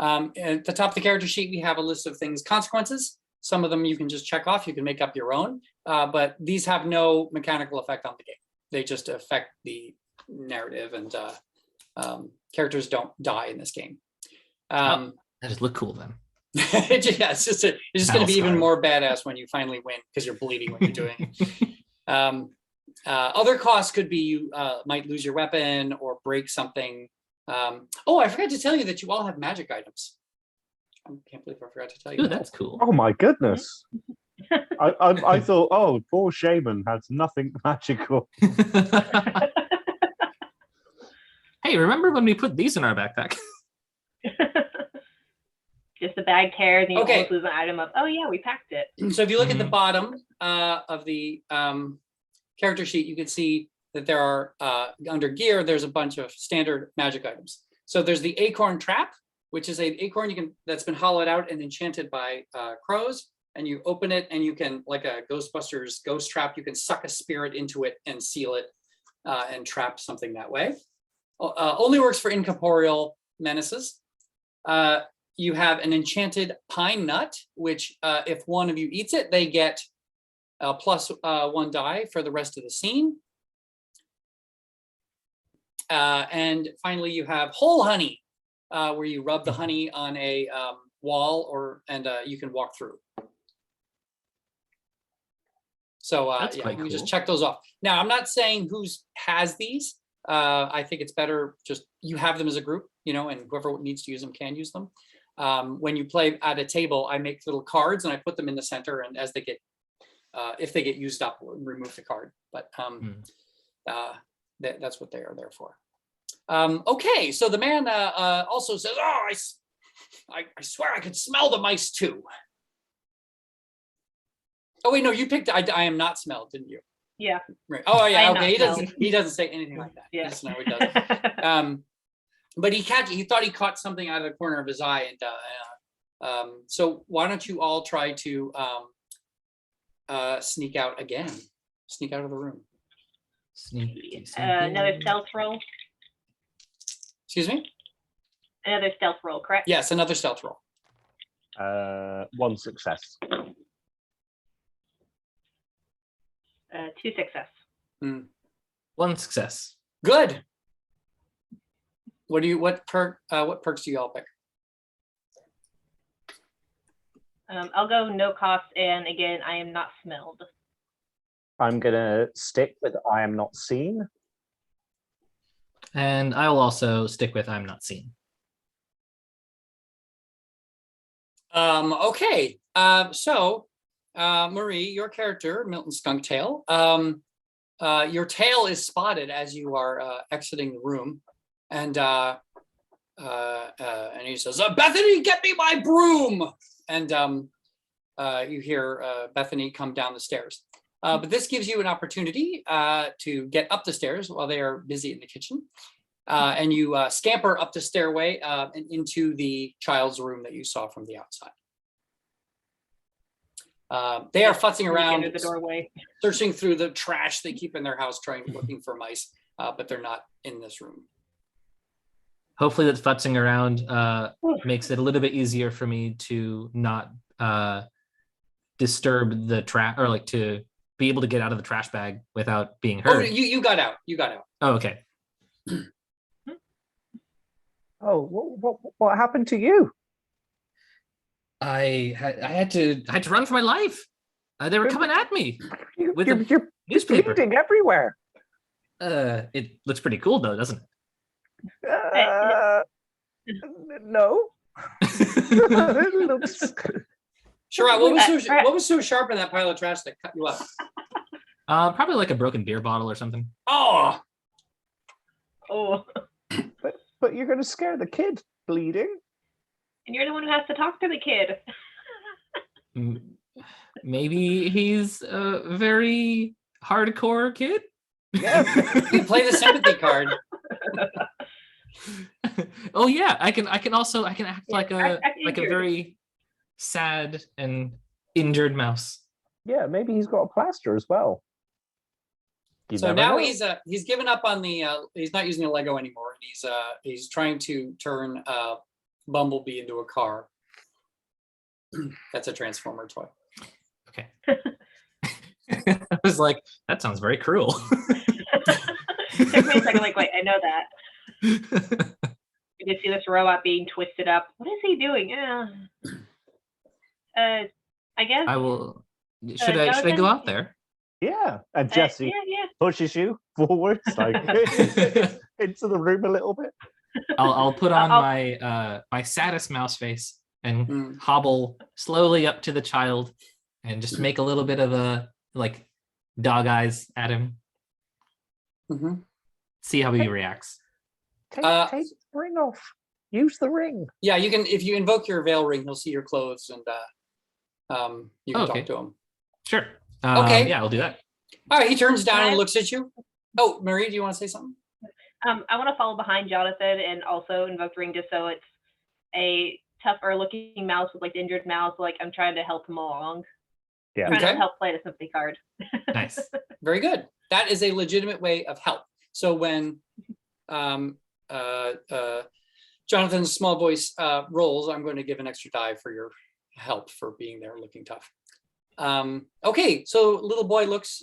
At the top of the character sheet, we have a list of things, consequences. Some of them you can just check off. You can make up your own, but these have no mechanical effect on the game. They just affect the narrative, and characters don't die in this game. That just look cool then. Yeah, it's just going to be even more badass when you finally win because you're bleeding when you're doing it. Other costs could be you might lose your weapon or break something. Oh, I forgot to tell you that you all have magic items. I can't believe I forgot to tell you. Ooh, that's cool. Oh my goodness. I thought, oh, poor Shaman has nothing magical. Hey, remember when we put these in our backpack? Just the bag tears and you Okay. almost lose an item of, oh yeah, we packed it. So if you look at the Mhm. bottom of the character sheet, you can see that there are under gear, there's a bunch of standard magic items. So there's the Acorn Trap, which is an acorn that's been hollowed out and enchanted by crows. And you open it and you can, like a Ghostbusters ghost trap, you can suck a spirit into it and seal it and trap something that way. Only works for incorporeal menaces. You have an Enchanted Pine Nut, which if one of you eats it, they get +1 die for the rest of the scene. And finally, you have Whole Honey, where you rub the honey on a wall and you can walk through. So That's yeah, quite we just cool. check those off. Now, I'm not saying who's has these. I think it's better just you have them as a group, and whoever needs to use them can use them. When you play at a table, I make little cards and I put them in the center, and as they get, if they get used up, we'll remove the card. But that's what they are there for. Okay, so the man also says, "Oh, I swear I could smell the mice too." Oh wait, no, you picked. I am not smelled, didn't you? Yeah. Right. Oh I yeah. am Okay. not He doesn't say anything like that. Yeah. Yes, no, he doesn't. But he thought he caught something out of the corner of his eye, and so why don't you all try to sneak out again? Sneak out of the room. Another stealth roll. Excuse me. Another stealth roll, correct? Yes, another stealth roll. 1 success. 2 success. 1 success. Good. What perks do you all pick? I'll go no cost, and again, I am not smelled. I'm gonna stick with I am not seen. And I will also stick with I'm not seen. Okay. So Marie, your character, Milton Skunktail, your tail is spotted as you are exiting the room, and he says, "Bethany, get me my broom!" And you hear Bethany come down the stairs. But this gives you an opportunity to get up the stairs while they are busy in the kitchen, and you scamper up the stairway and into the child's room that you saw from the outside. They are futzing around, the doorway, searching through the trash they keep in their house, looking for mice, but they're not in this room. Hopefully that futzing around makes it a little bit easier for me to not disturb the trash, or like to be able to get out of the trash bag without being Oh, heard. you got out. You got out. Oh, okay. Oh, what happened to you? I had to run for my life. They were coming at me with a You're newspaper. bleeding everywhere. It looks pretty cool though, doesn't No. it? It looks. Sure. What was so sharp in that pile of trash that cut you up? Probably like a broken beer bottle or something. Oh, But you're going to scare the kid bleeding. and you're the one who has to talk to the kid. Maybe he's a very hardcore kid. Yeah. you play the sympathy card. Oh yeah, I can act like a injured. very sad and injured mouse. Yeah, maybe he's got a plaster as well. You So never now know. he's given up on the he's not using a Lego anymore. He's trying to turn Bumblebee into a car. That's a Transformer toy. Okay. I was like, that sounds very cruel. Took me a second, like, wait, I know that. You can see this robot being twisted up. What is he doing? Yeah. I guess. I will. Should I go out there? Yeah, and Jesse Yeah. pushes you forwards, like into the room a little bit. I'll put on my saddest mouse face and hobble slowly up to the child and just make a little bit of a like dog eyes at him. Mm-hmm. See how he reacts. Take Uh, the ring off. Use the ring. Yeah, you can. If you invoke your veil ring, he'll see your clothes, and you can Okay. talk to him. Sure. Okay. Yeah, I'll do that. All right. He turns down Can and I- looks at you. Oh, Marie, do you want to say something? I want to follow behind Jonathan and also invoke ring just so it's a tougher looking mouse with like the injured mouse. Like I'm trying to help him along. Yeah. Trying Okay. to help play the sympathy card. Nice. Very good. That is a legitimate way of help. So when Jonathan's small voice rolls, I'm going to give an extra die for your help for being there looking tough. Okay, so little boy looks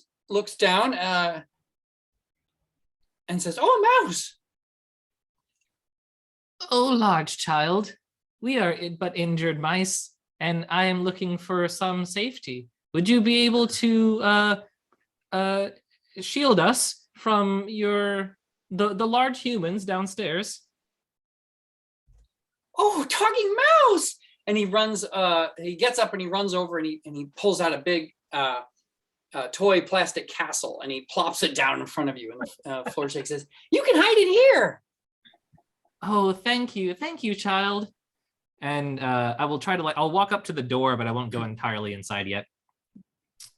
down and says, "Oh, a mouse." Oh, large child, we are but injured mice, and I am looking for some safety. Would you be able to shield us from the large humans downstairs? Oh, talking mouse. And he runs, he gets up and he runs over and he pulls out a big toy plastic castle and he plops it down in front of you. And the floor shake says, "You can hide in here." Oh, thank you, child. And I will try to I'll walk up to the door, but I won't go entirely inside yet.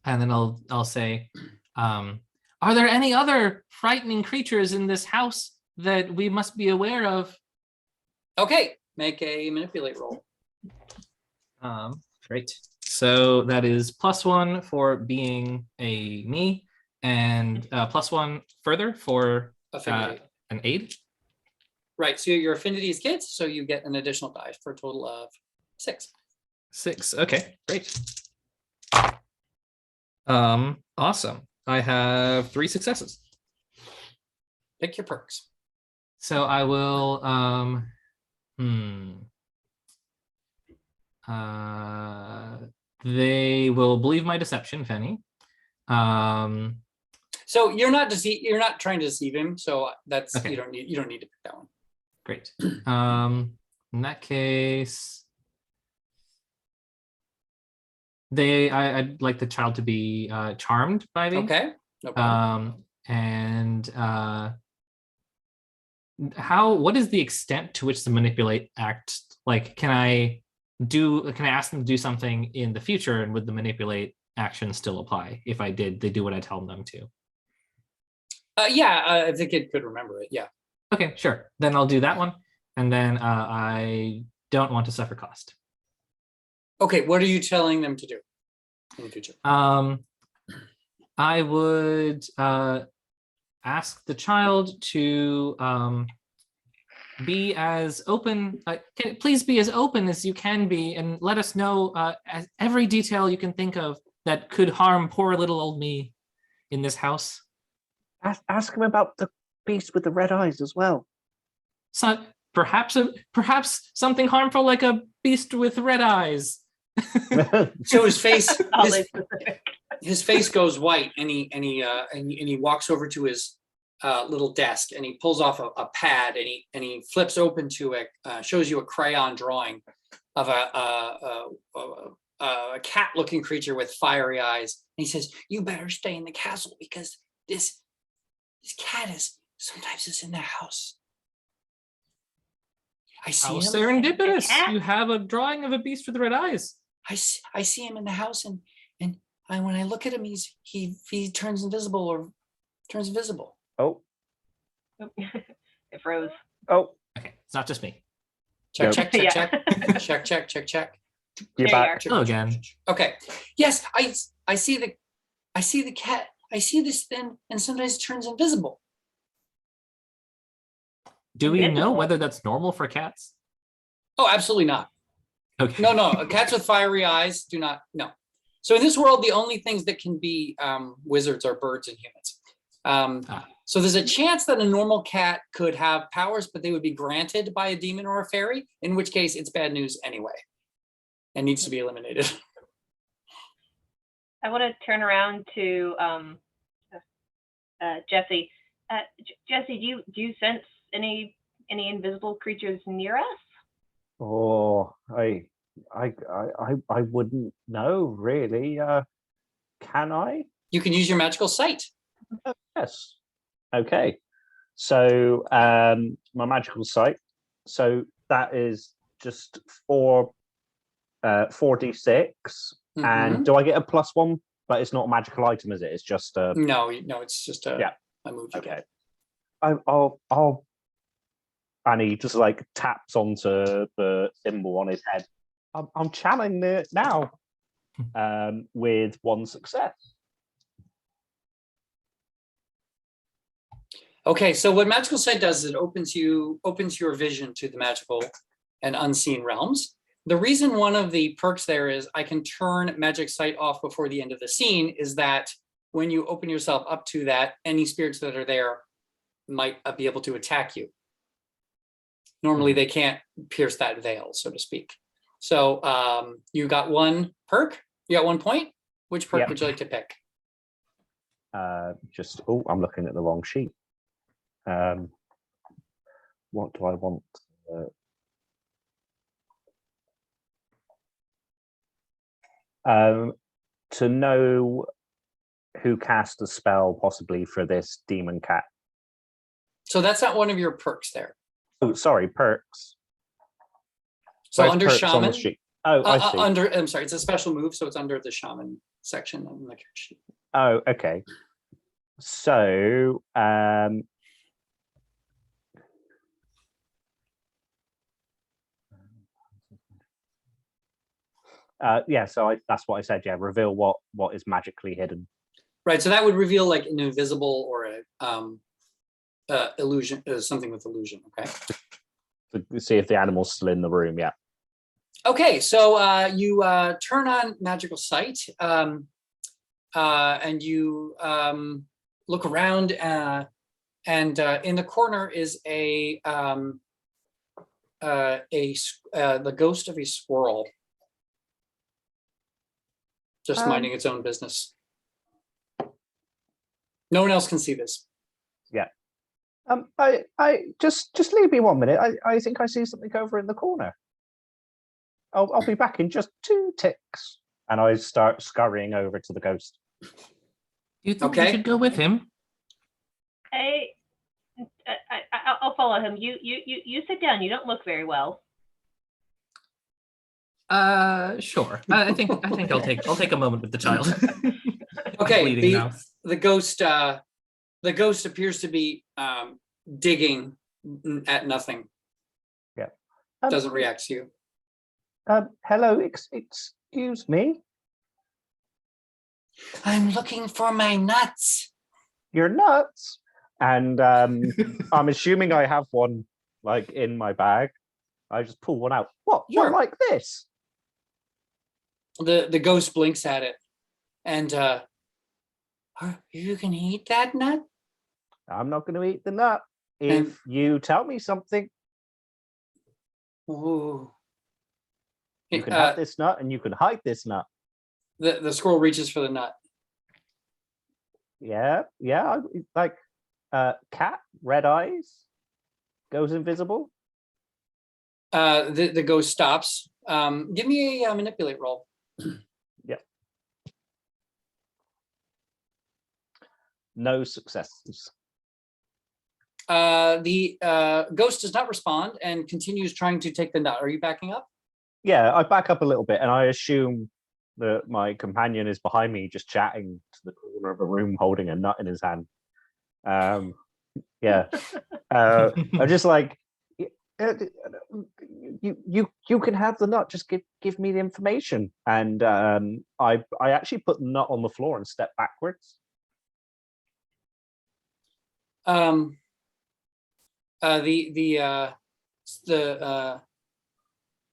And then I'll say, are there any other frightening creatures in this house that we must be aware of? Okay, make a manipulate roll. Great. So that is +1 for being a me, and +1 further for Affinity. an aid. Right, so your affinity is kids, so you get an additional die for a total of 6. 6. Okay, great. Awesome. I have 3 successes. Pick your perks. So I will they will believe my deception, if any. So you're not trying to deceive him, so that's Okay. you don't need to pick that one. Great. In that case, I'd like the child to be charmed by me. Okay, no problem. And what is the extent to which the manipulate act, like, can I ask them to do something in the future, and would the manipulate action still apply if they do what I tell them to? Yeah, if the kid could remember it, yeah. Okay, sure. Then I'll do that one. And then I don't want to suffer cost. Okay, what are you telling them to do in the future? I would ask the child to be as open. Please be as open as you can be, and let us know every detail you can think of that could harm poor little old me in this house. Ask him about the beast with the red eyes as well. So perhaps something harmful like a beast with red eyes. So his face, Oddly specific. his face goes white, and he walks over to his little desk, and he pulls off a pad, and he flips open to shows you a crayon drawing of a cat-looking creature with fiery eyes. And he says, "You better stay in the castle because this cat is sometimes in the house. I see How him. serendipitous! cat? You have a drawing of a beast with red eyes. I see him in the house, and when I look at him, he turns invisible or turns visible." Oh, It froze. oh, Okay, it's not just me. Check, Nope. check, check, Yeah. check, check, check, check. you're There you back. Hello again. Okay. Yes, I see the cat. I see this thing, and sometimes it turns invisible. Do we know Invisible. whether that's normal for cats? Oh, absolutely not. Okay. No. Cats with fiery eyes do not. No. So in this world, the only things that can be wizards are birds and humans. So there's a chance that a normal cat could have powers, but they would be granted by a demon or a fairy, in which case it's bad news anyway and needs to be eliminated. I want to turn around to Jesse. Jesse, do you sense any invisible creatures near us? Oh, I wouldn't know really. Can I? You can use your magical sight. Yes. Okay. So my magical sight. So that is just 4d6. And do I get a +1? But it's not a magical item, is it? It's just a. No, it's just a move. Okay. I'll. And he just like taps onto the symbol on his head. I'm channeling it now, with 1 success. Okay, so what magical sight does is it opens your vision to the magical and unseen realms. The reason one of the perks there is I can turn magic sight off before the end of the scene is that when you open yourself up to that, any spirits that are there might be able to attack you. Normally they can't pierce that veil, so to speak. So you got 1 perk, you got 1 point. Which perk would you like to pick? I'm looking at the wrong sheet. What do I want? To know who cast a spell possibly for this demon cat. So that's not one of your perks there. Oh, sorry, perks. So Where's under perks on the shaman. sheet? Oh, I see. I'm sorry, it's a special move, so it's under the shaman section on the character sheet. Oh, okay. So, so that's what I said. Yeah, reveal what is magically hidden. Right, so that would reveal like an invisible or a illusion, something with illusion. Okay. To see if the animal's still in the room. Yeah. Okay, so you turn on magical sight, and you look around, and in the corner is the ghost of a squirrel, just minding its own business. No one else can see this. Yeah. I just leave me 1 minute. I think I see something over in the corner. I'll be back in just 2 ticks. And I start scurrying over to the ghost. Do you think we should go with him? I'll follow him. You sit down. You don't look very well. Sure. I think I'll take a moment with the child. Okay, the ghost appears to be digging at nothing. Yeah. Doesn't react to you. Hello, excuse me. I'm looking for my nuts. Your nuts? And I'm assuming I have one like in my bag. I just pull one out. What? Sure. One like this? The ghost blinks at it, and you can eat that nut? I'm not going to eat the nut if you tell me something. Ooh. You can have this nut, and you can hide this nut. The squirrel reaches for the nut. Yeah. Like cat, red eyes, goes invisible. The ghost stops. Give me a manipulate roll. Yeah. No successes. The ghost does not respond and continues trying to take the nut. Are you backing up? Yeah, I back up a little bit, and I assume that my companion is behind me, just chatting to the corner of a room, holding a nut in his hand. Yeah, I'm just like, you can have the nut. Just give me the information, and I actually put the nut on the floor and step backwards.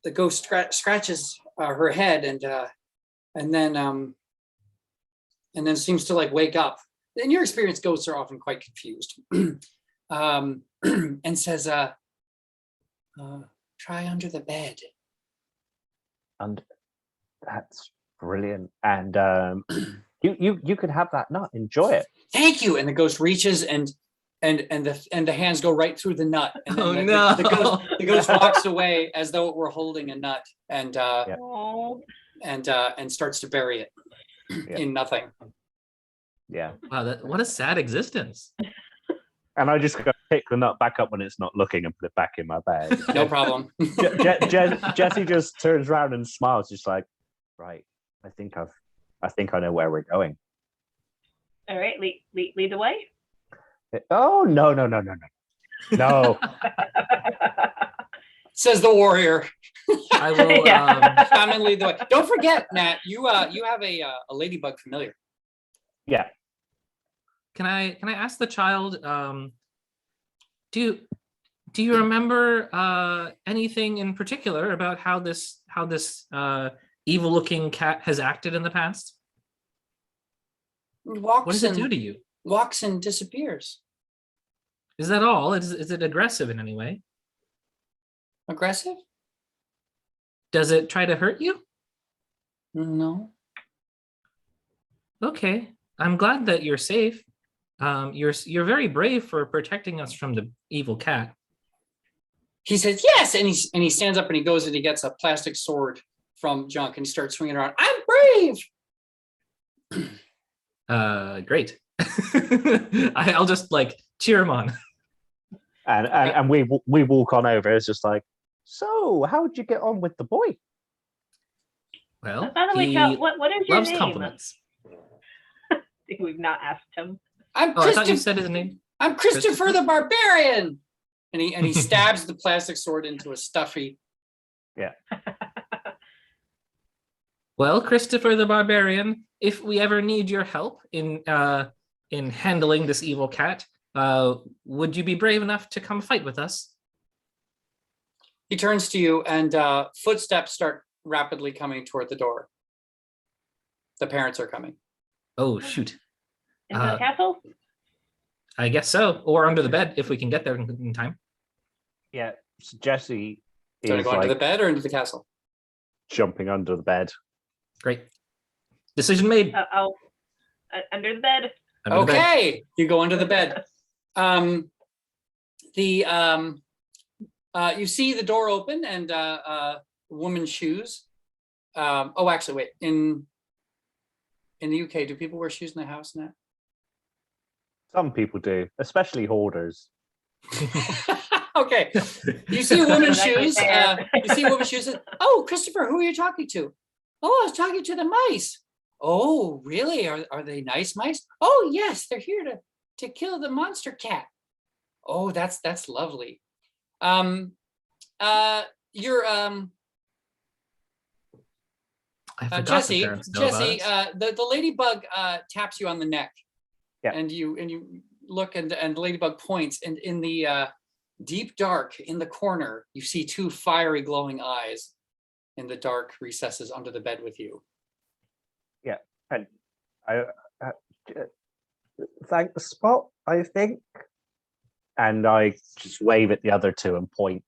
The ghost scratches her head and then seems to like wake up. In your experience, ghosts are often quite confused. And says, try under the bed. And that's brilliant. And you could have that nut. Enjoy it. Thank you. And the ghost reaches and the hands go right through the nut. And then the ghost walks away as though it were holding a nut and starts to bury it in nothing. Yeah. Wow, what a sad existence. And I just go pick the nut back up when it's not looking and put it back in my bag. No problem. Jesse just turns around and smiles, just like, right. I think I know where we're going. All right, lead the way. Oh no. No. Says the warrior. I will. Yeah. Shaman, lead the way. Don't forget, Nat, you have a ladybug familiar. Yeah. Can I ask the child? Do you remember anything in particular about how this evil-looking cat has acted in the past? What does it do to you? Walks and disappears. Is that all? Is it aggressive in any way? Aggressive? Does it try to hurt you? No. Okay, I'm glad that you're safe. You're very brave for protecting us from the evil cat. He says yes, and he stands up and he goes and he gets a plastic sword from Junk and he starts swinging around. I'm brave. Great. I'll just like cheer him on. And we walk on over. It's just like, so how'd you get on with the boy? Well, By the way, he Cal, what is your loves name? compliments. I think we've not asked him. I'm Oh, I thought you said his name. I'm Christopher the Barbarian. And he stabs the plastic sword into a stuffy. Yeah. Well, Christopher the Barbarian, if we ever need your help in handling this evil cat, would you be brave enough to come fight with us? He turns to you and footsteps start rapidly coming toward the door. The parents are coming. Oh, shoot. Into the castle? I guess so. Or under the bed if we can get there in time. Yeah. So Jesse So to is go like into the bed or into the castle? jumping under the bed. Great. Decision made. Under the bed. Under the bed. Okay, you go under the bed. You see the door open and woman's shoes. Actually, wait. In the UK, do people wear shoes in the house now? Some people do, especially hoarders. Okay. You see a woman's That's shoes. fair. You see a woman's shoes. Oh, Christopher, who are you talking to? Oh, I was talking to the mice. Oh, really? Are they nice mice? Oh, yes, they're here to kill the monster cat. Oh, that's lovely. You're I forgot Jesse. the parents know about Jesse, us. the ladybug taps you on the neck. Yeah. And you look and the ladybug points, and in the deep dark in the corner, you see two fiery glowing eyes in the dark recesses under the bed with you. Yeah, and I thank the spot, I think. And I just wave at the other two and point.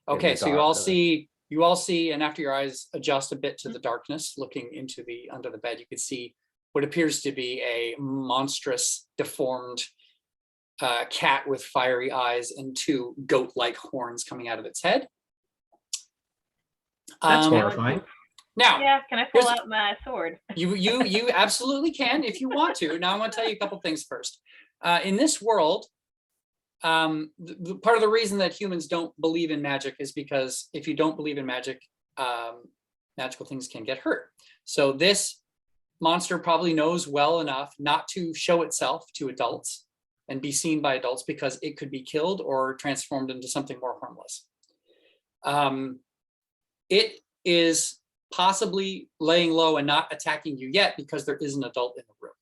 Okay, so you dark all to them. see, and after your eyes adjust a bit to the darkness, looking into the under the bed, you can see what appears to be a monstrous, deformed cat with fiery eyes and two goat-like horns coming out of its head. That's Um, horrifying. Now, Yeah, can I pull here's- out my sword? you absolutely can if you want to. Now I'm going to tell you a couple things first. In this world, the part of the reason that humans don't believe in magic is because if you don't believe in magic, magical things can get hurt. So this monster probably knows well enough not to show itself to adults and be seen by adults because it could be killed or transformed into something more harmless. It is possibly laying low and not attacking you yet because there is an adult in the room.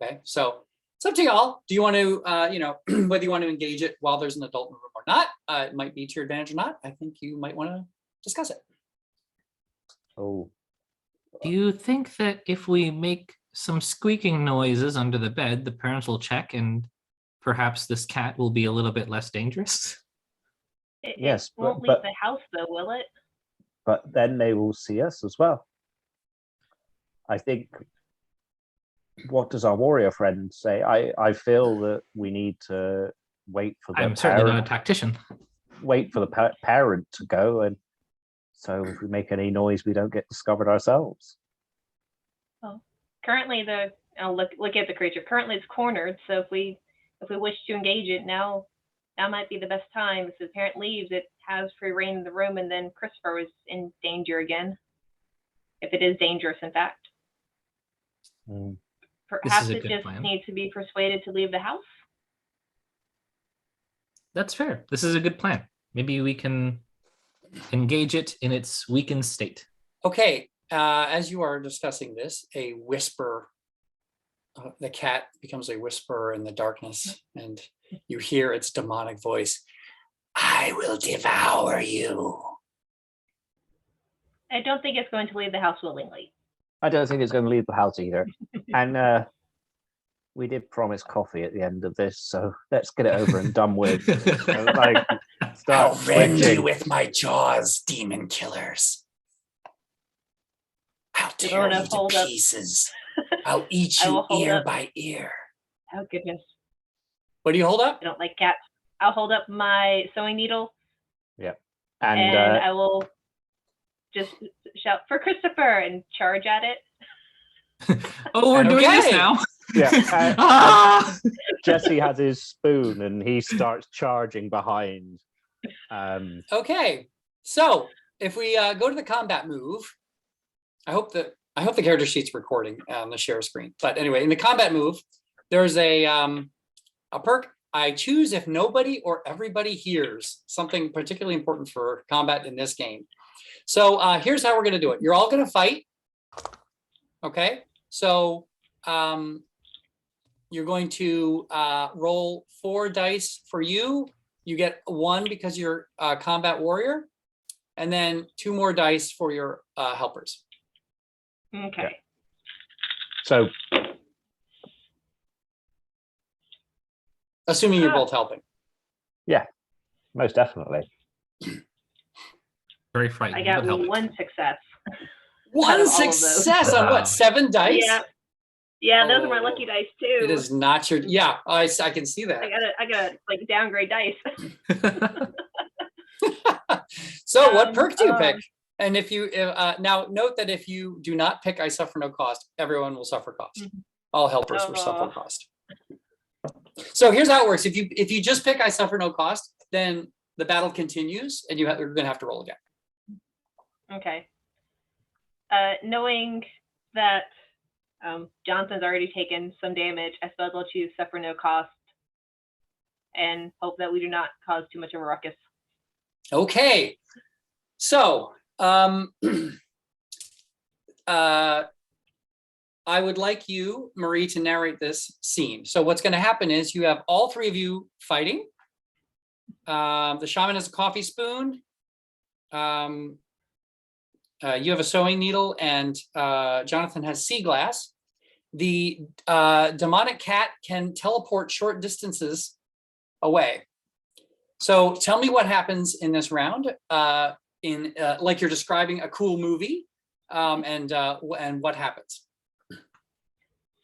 Okay, so it's up to y'all. Do you want to, whether you want to engage it while there's an adult in the room or not? It might be to your advantage or not. I think you might want to discuss it. Oh, Do you think that if we make some squeaking noises under the bed, the parents will check and perhaps this cat will be a little bit less dangerous? It Yes, won't but- leave the house though, will it? but then they will see us as well. I think. What does our warrior friend say? I feel that we need to wait for the I'm certainly not a parent, tactician. wait for the parent to go, and so if we make any noise, we don't get discovered ourselves. Currently, I'll look at the creature. Currently, it's cornered. So if we if we wish to engage it, now might be the best time. If the parent leaves, it has free reign in the room, and then Christopher is in danger again. If it is dangerous, in fact. Mm. Perhaps a it good just plan. needs to be persuaded to leave the house. That's fair. This is a good plan. Maybe we can engage it in its weakened state. Okay, as you are discussing this, a whisper, the cat becomes a whisperer in the darkness, and you hear its demonic voice. I will devour you. I don't think it's going to leave the house willingly. I don't think it's going to leave the house either. And we did promise coffee at the end of this, so let's get it over and done with. Like, start I'll rend twitching. you with my jaws, demon killers. I'll tear gonna you to hold up. pieces. I'll eat I you will hold ear up. by ear. Oh, goodness. What do you hold up? I don't like cats. I'll hold up my sewing needle, And and I will just shout for Christopher and charge at it. Oh, we're doing this Okay. now. yeah, Ah! Jesse has his spoon and he starts charging behind. Okay, so if we go to the combat move, I hope the character sheet's recording on the share screen. But anyway, in the combat move, there's a perk. I choose if nobody or everybody hears, something particularly important for combat in this game. So here's how we're going to do it. You're all going to fight. Okay, so you're going to roll 4 dice for you. You get 1 because you're a combat warrior, and then 2 more dice for your helpers. Okay. So Assuming you're both helping. most definitely. Very frightening. I got but helping. 1 success. Out One of all of those. success on Wow. what? 7 dice? Yeah. Yeah, those are my Oh. lucky dice too. It is not your. Yeah, I can see that. I gotta like downgrade dice. So, what perk do you Um, pick? And if you now note that if you do not pick I suffer no cost, everyone will suffer cost. Mhm. All helpers will suffer Oh. cost. So here's how it works. If you just pick I suffer no cost, then the battle continues, and you're going to have to roll again. Okay. Knowing that Jonathan's already taken some damage, I suppose I'll choose suffer no cost and hope that we do not cause too much of a ruckus. Okay, so I would like you, Marie, to narrate this scene. So what's going to happen is you have all 3 of you fighting. The shaman has a coffee spoon. You have a sewing needle, and Jonathan has sea glass. The demonic cat can teleport short distances away. So tell me what happens in this round. Like you're describing a cool movie, and what happens.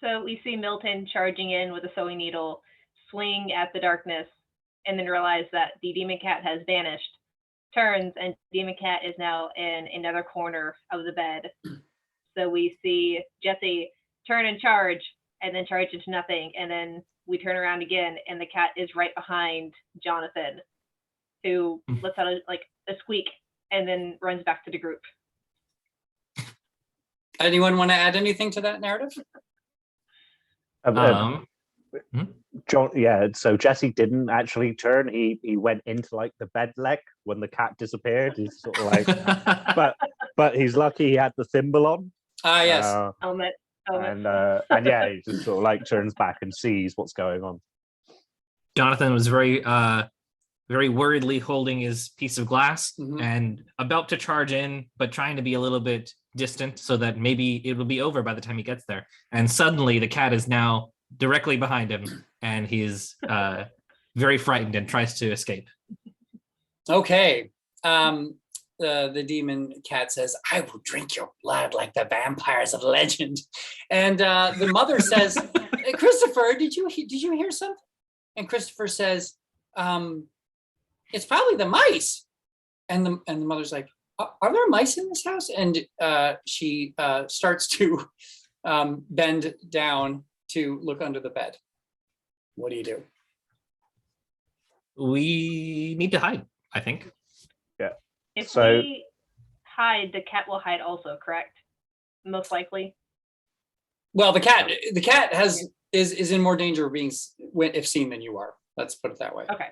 So we see Milton charging in with a sewing needle, swing at the darkness, and then realize that the demon cat has vanished. Turns, and demon cat is now in another corner of the bed. So we see Jesse turn and charge, and then charge into nothing, and then we turn around again, and the cat is right behind Jonathan, who lets out a squeak, and then runs back to the group. Anyone want to add anything to that narrative? John, so Jesse didn't actually turn. He went into like the bed leg when the cat disappeared. He's sort of like, but he's lucky he had the thimble on. Ah, yes. Helmet. And yeah, he just sort of like turns back and sees what's going on. Jonathan was very worriedly holding his piece of glass Mhm. and about to charge in, but trying to be a little bit distant so that maybe it will be over by the time he gets there. And suddenly the cat is now directly behind him, and he's very frightened and tries to escape. Okay. The demon cat says, "I will drink your blood like the vampires of legend." And the mother says, "Hey, Christopher, did you hear something?" And Christopher says, "It's probably the mice." And the mother's like, "Are there mice in this house?" And she starts to bend down to look under the bed. What do you do? We need to hide, I think. If So- we hide, the cat will hide also, correct? Most likely. Well, the cat is in more danger of being if seen than you are. Let's put it that way. Okay.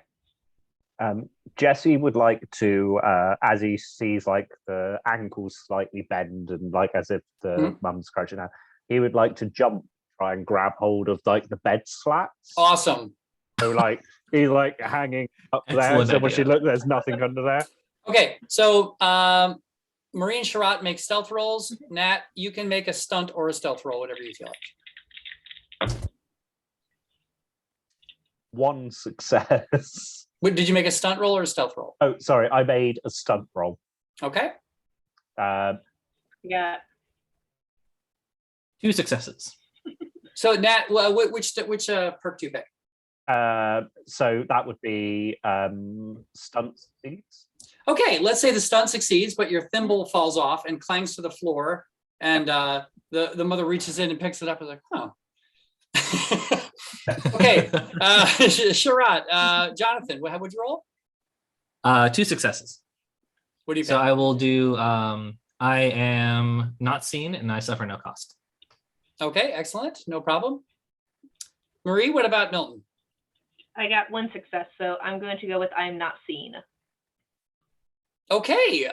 Jesse would like to, as he sees like the ankles slightly bend and like as if the mum's crouching down, he would like to jump, try and grab hold of like the bed slats. Awesome. So like he's like hanging up there. Excellent So when she idea. look, there's nothing under there. Okay, so Marie and Sharat make stealth rolls. Nat, you can make a stunt or a stealth roll, whatever you feel like. One success. Did you make a stunt roll or a stealth roll? Oh, sorry, I made a stunt roll. Okay. Yeah. 2 successes. So Nat, which perk do you pick? So that would be stunt succeeds. Okay, let's say the stunt succeeds, but your thimble falls off and clangs to the floor, and the mother reaches in and picks it up and is like, oh. Okay, Sharat, Jonathan, how would you roll? 2 successes. What do you pick? So I will do I am not seen and I suffer no cost. Okay, excellent, no problem. Marie, what about Milton? I got 1 success, so I'm going to go with I'm not seen. Okay,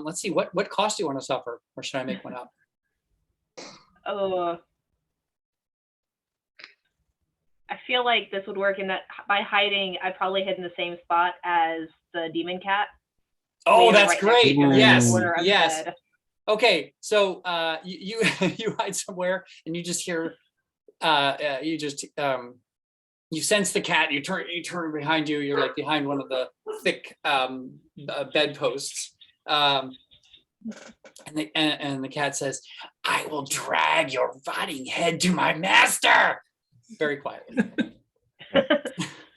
let's see, what cost do you want to suffer, or should I make one up? Oh. I feel like this would work in that by hiding, I probably hid in the same spot as the demon cat. Oh, Laying that's right next great. to the Yes, corner of the yes. bed. Okay, so you you hide somewhere and you just hear you sense the cat. You turn behind you. You're like behind one of the thick bedposts, and the cat says, "I will drag your rotting head to my master." Very quietly.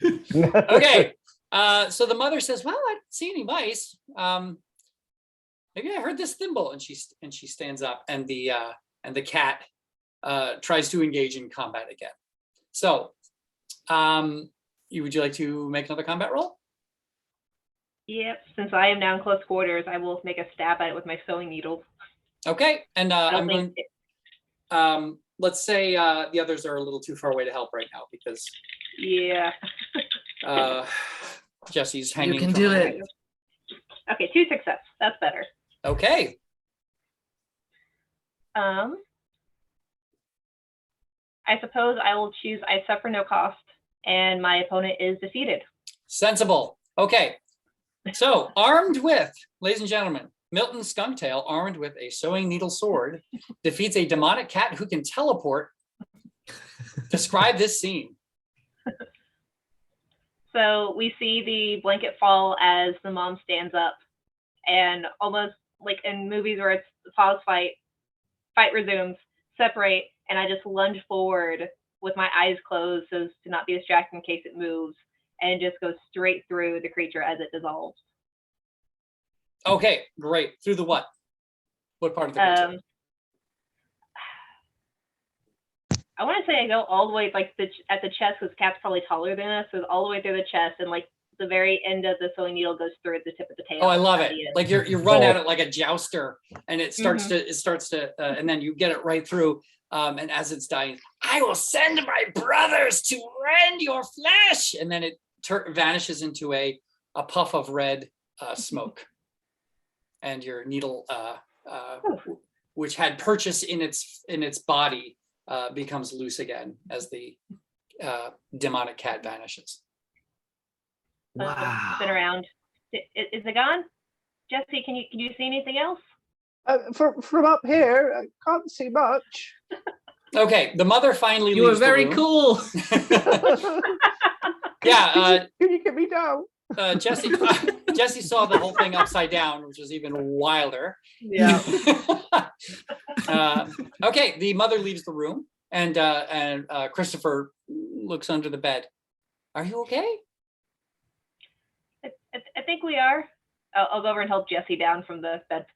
Okay. So the mother says, "Well, I didn't see any mice. Maybe I heard this thimble." And she stands up, and the cat tries to engage in combat again. So, would you like to make another combat roll? Yep. Since I am now in close quarters, I will make a stab at it with my sewing needles. Okay, and I don't I'm think going. Let's say the others are a little too far away to help right now because yeah. Jesse's hanging. You can from do behind. it. Okay, 2 success. That's better. Okay. I suppose I will choose I suffer no cost, and my opponent is defeated. Sensible. Okay. So armed with, ladies and gentlemen, Milton Skunktail, armed with a sewing needle sword, defeats a demonic cat who can teleport. Describe this scene. So we see the blanket fall as the mom stands up, and almost like in movies where it's pause fight resumes, separate, and I just lunge forward with my eyes closed so as to not be distracted in case it moves, and just go straight through the creature as it dissolves. Okay, great. Through the what? What part of the creature? I want to say I go all the way like at the chest, because cat's probably taller than us, so all the way through the chest, and like the very end of the sewing needle goes through at the tip of the tail. Oh, I love at it. the end. Like you run at it like a jouster, and it starts to, and then you get it right through. And as it's dying, I will send my brothers to rend your flesh, and then it vanishes into a puff of red smoke, and your needle, which had purchase in its body, becomes loose again as the demonic cat vanishes. Wow. Been around. Is it gone? Jesse, can you see anything else? From up here, I can't see much. Okay, the mother finally You were leaves the very room. cool. Yeah, Can you get me down? Jesse saw the whole thing upside down, which was even wilder. Yeah. Okay, the mother leaves the room, and Christopher looks under the bed. Are you okay? I think we are. I'll go over and help Jesse down from the bed.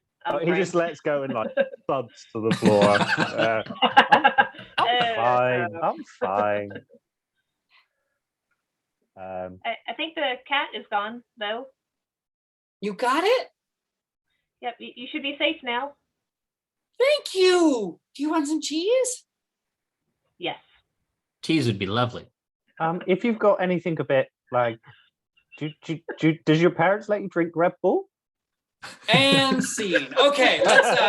He just lets go and like thuds to the floor. I'm fine. I'm fine. I think the cat is gone, though. You got it? Yep, you should be safe now. Thank you. Do you want some cheese? Yes. Cheese would be lovely. If you've got anything a bit like, does your parents let you drink Red Bull? And scene. Okay, let's.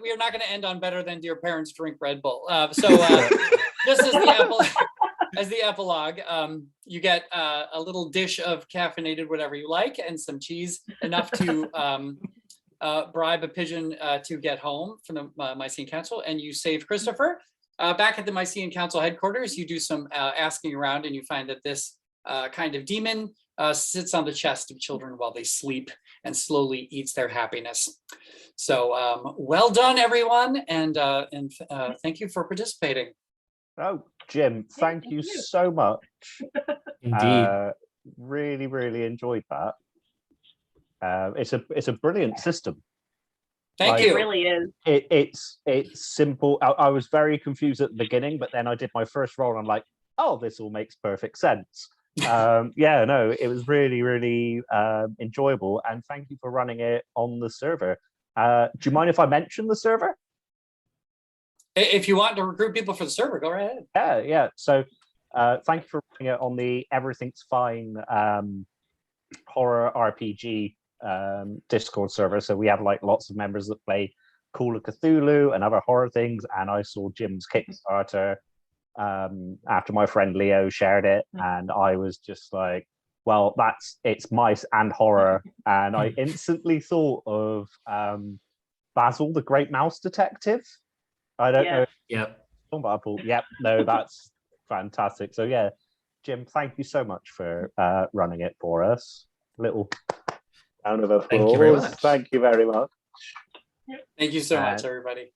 We are not going to end on better than do your parents drink Red Bull. Just as the epilogue, you get a little dish of caffeinated whatever you like and some cheese, enough to bribe a pigeon to get home from the Mycenaean Council, and you save Christopher. Back at the Mycenaean Council headquarters, you do some asking around, and you find that this kind of demon sits on the chest of children while they sleep and slowly eats their happiness. So well done, everyone, and thank you for participating. Oh, Jim, thank you so much. Indeed. Really, really enjoyed that. It's a brilliant system. Thank Like, you. It really is. It's simple. I was very confused at the beginning, but then I did my first roll and I'm like, oh, this all makes perfect sense. Yeah, no, it was really, really enjoyable, and thank you for running it on the server. Do you mind if I mention the server? If you want to recruit people for the server, go right ahead. Yeah. So thank you for running it on the Everything's Fine horror RPG Discord server. So we have like lots of members that play Call of Cthulhu and other horror things, and I saw Jim's Kickstarter after my friend Leo shared it, and I was just like, well, it's mice and horror, and I instantly thought of Basil the Great Mouse Detective. I don't know. Yep. But I thought, yep, no, that's fantastic. So yeah, Jim, thank you so much for running it for us. Little round of applause. Thank you very much. Thank you very much. Thank you so much, everybody.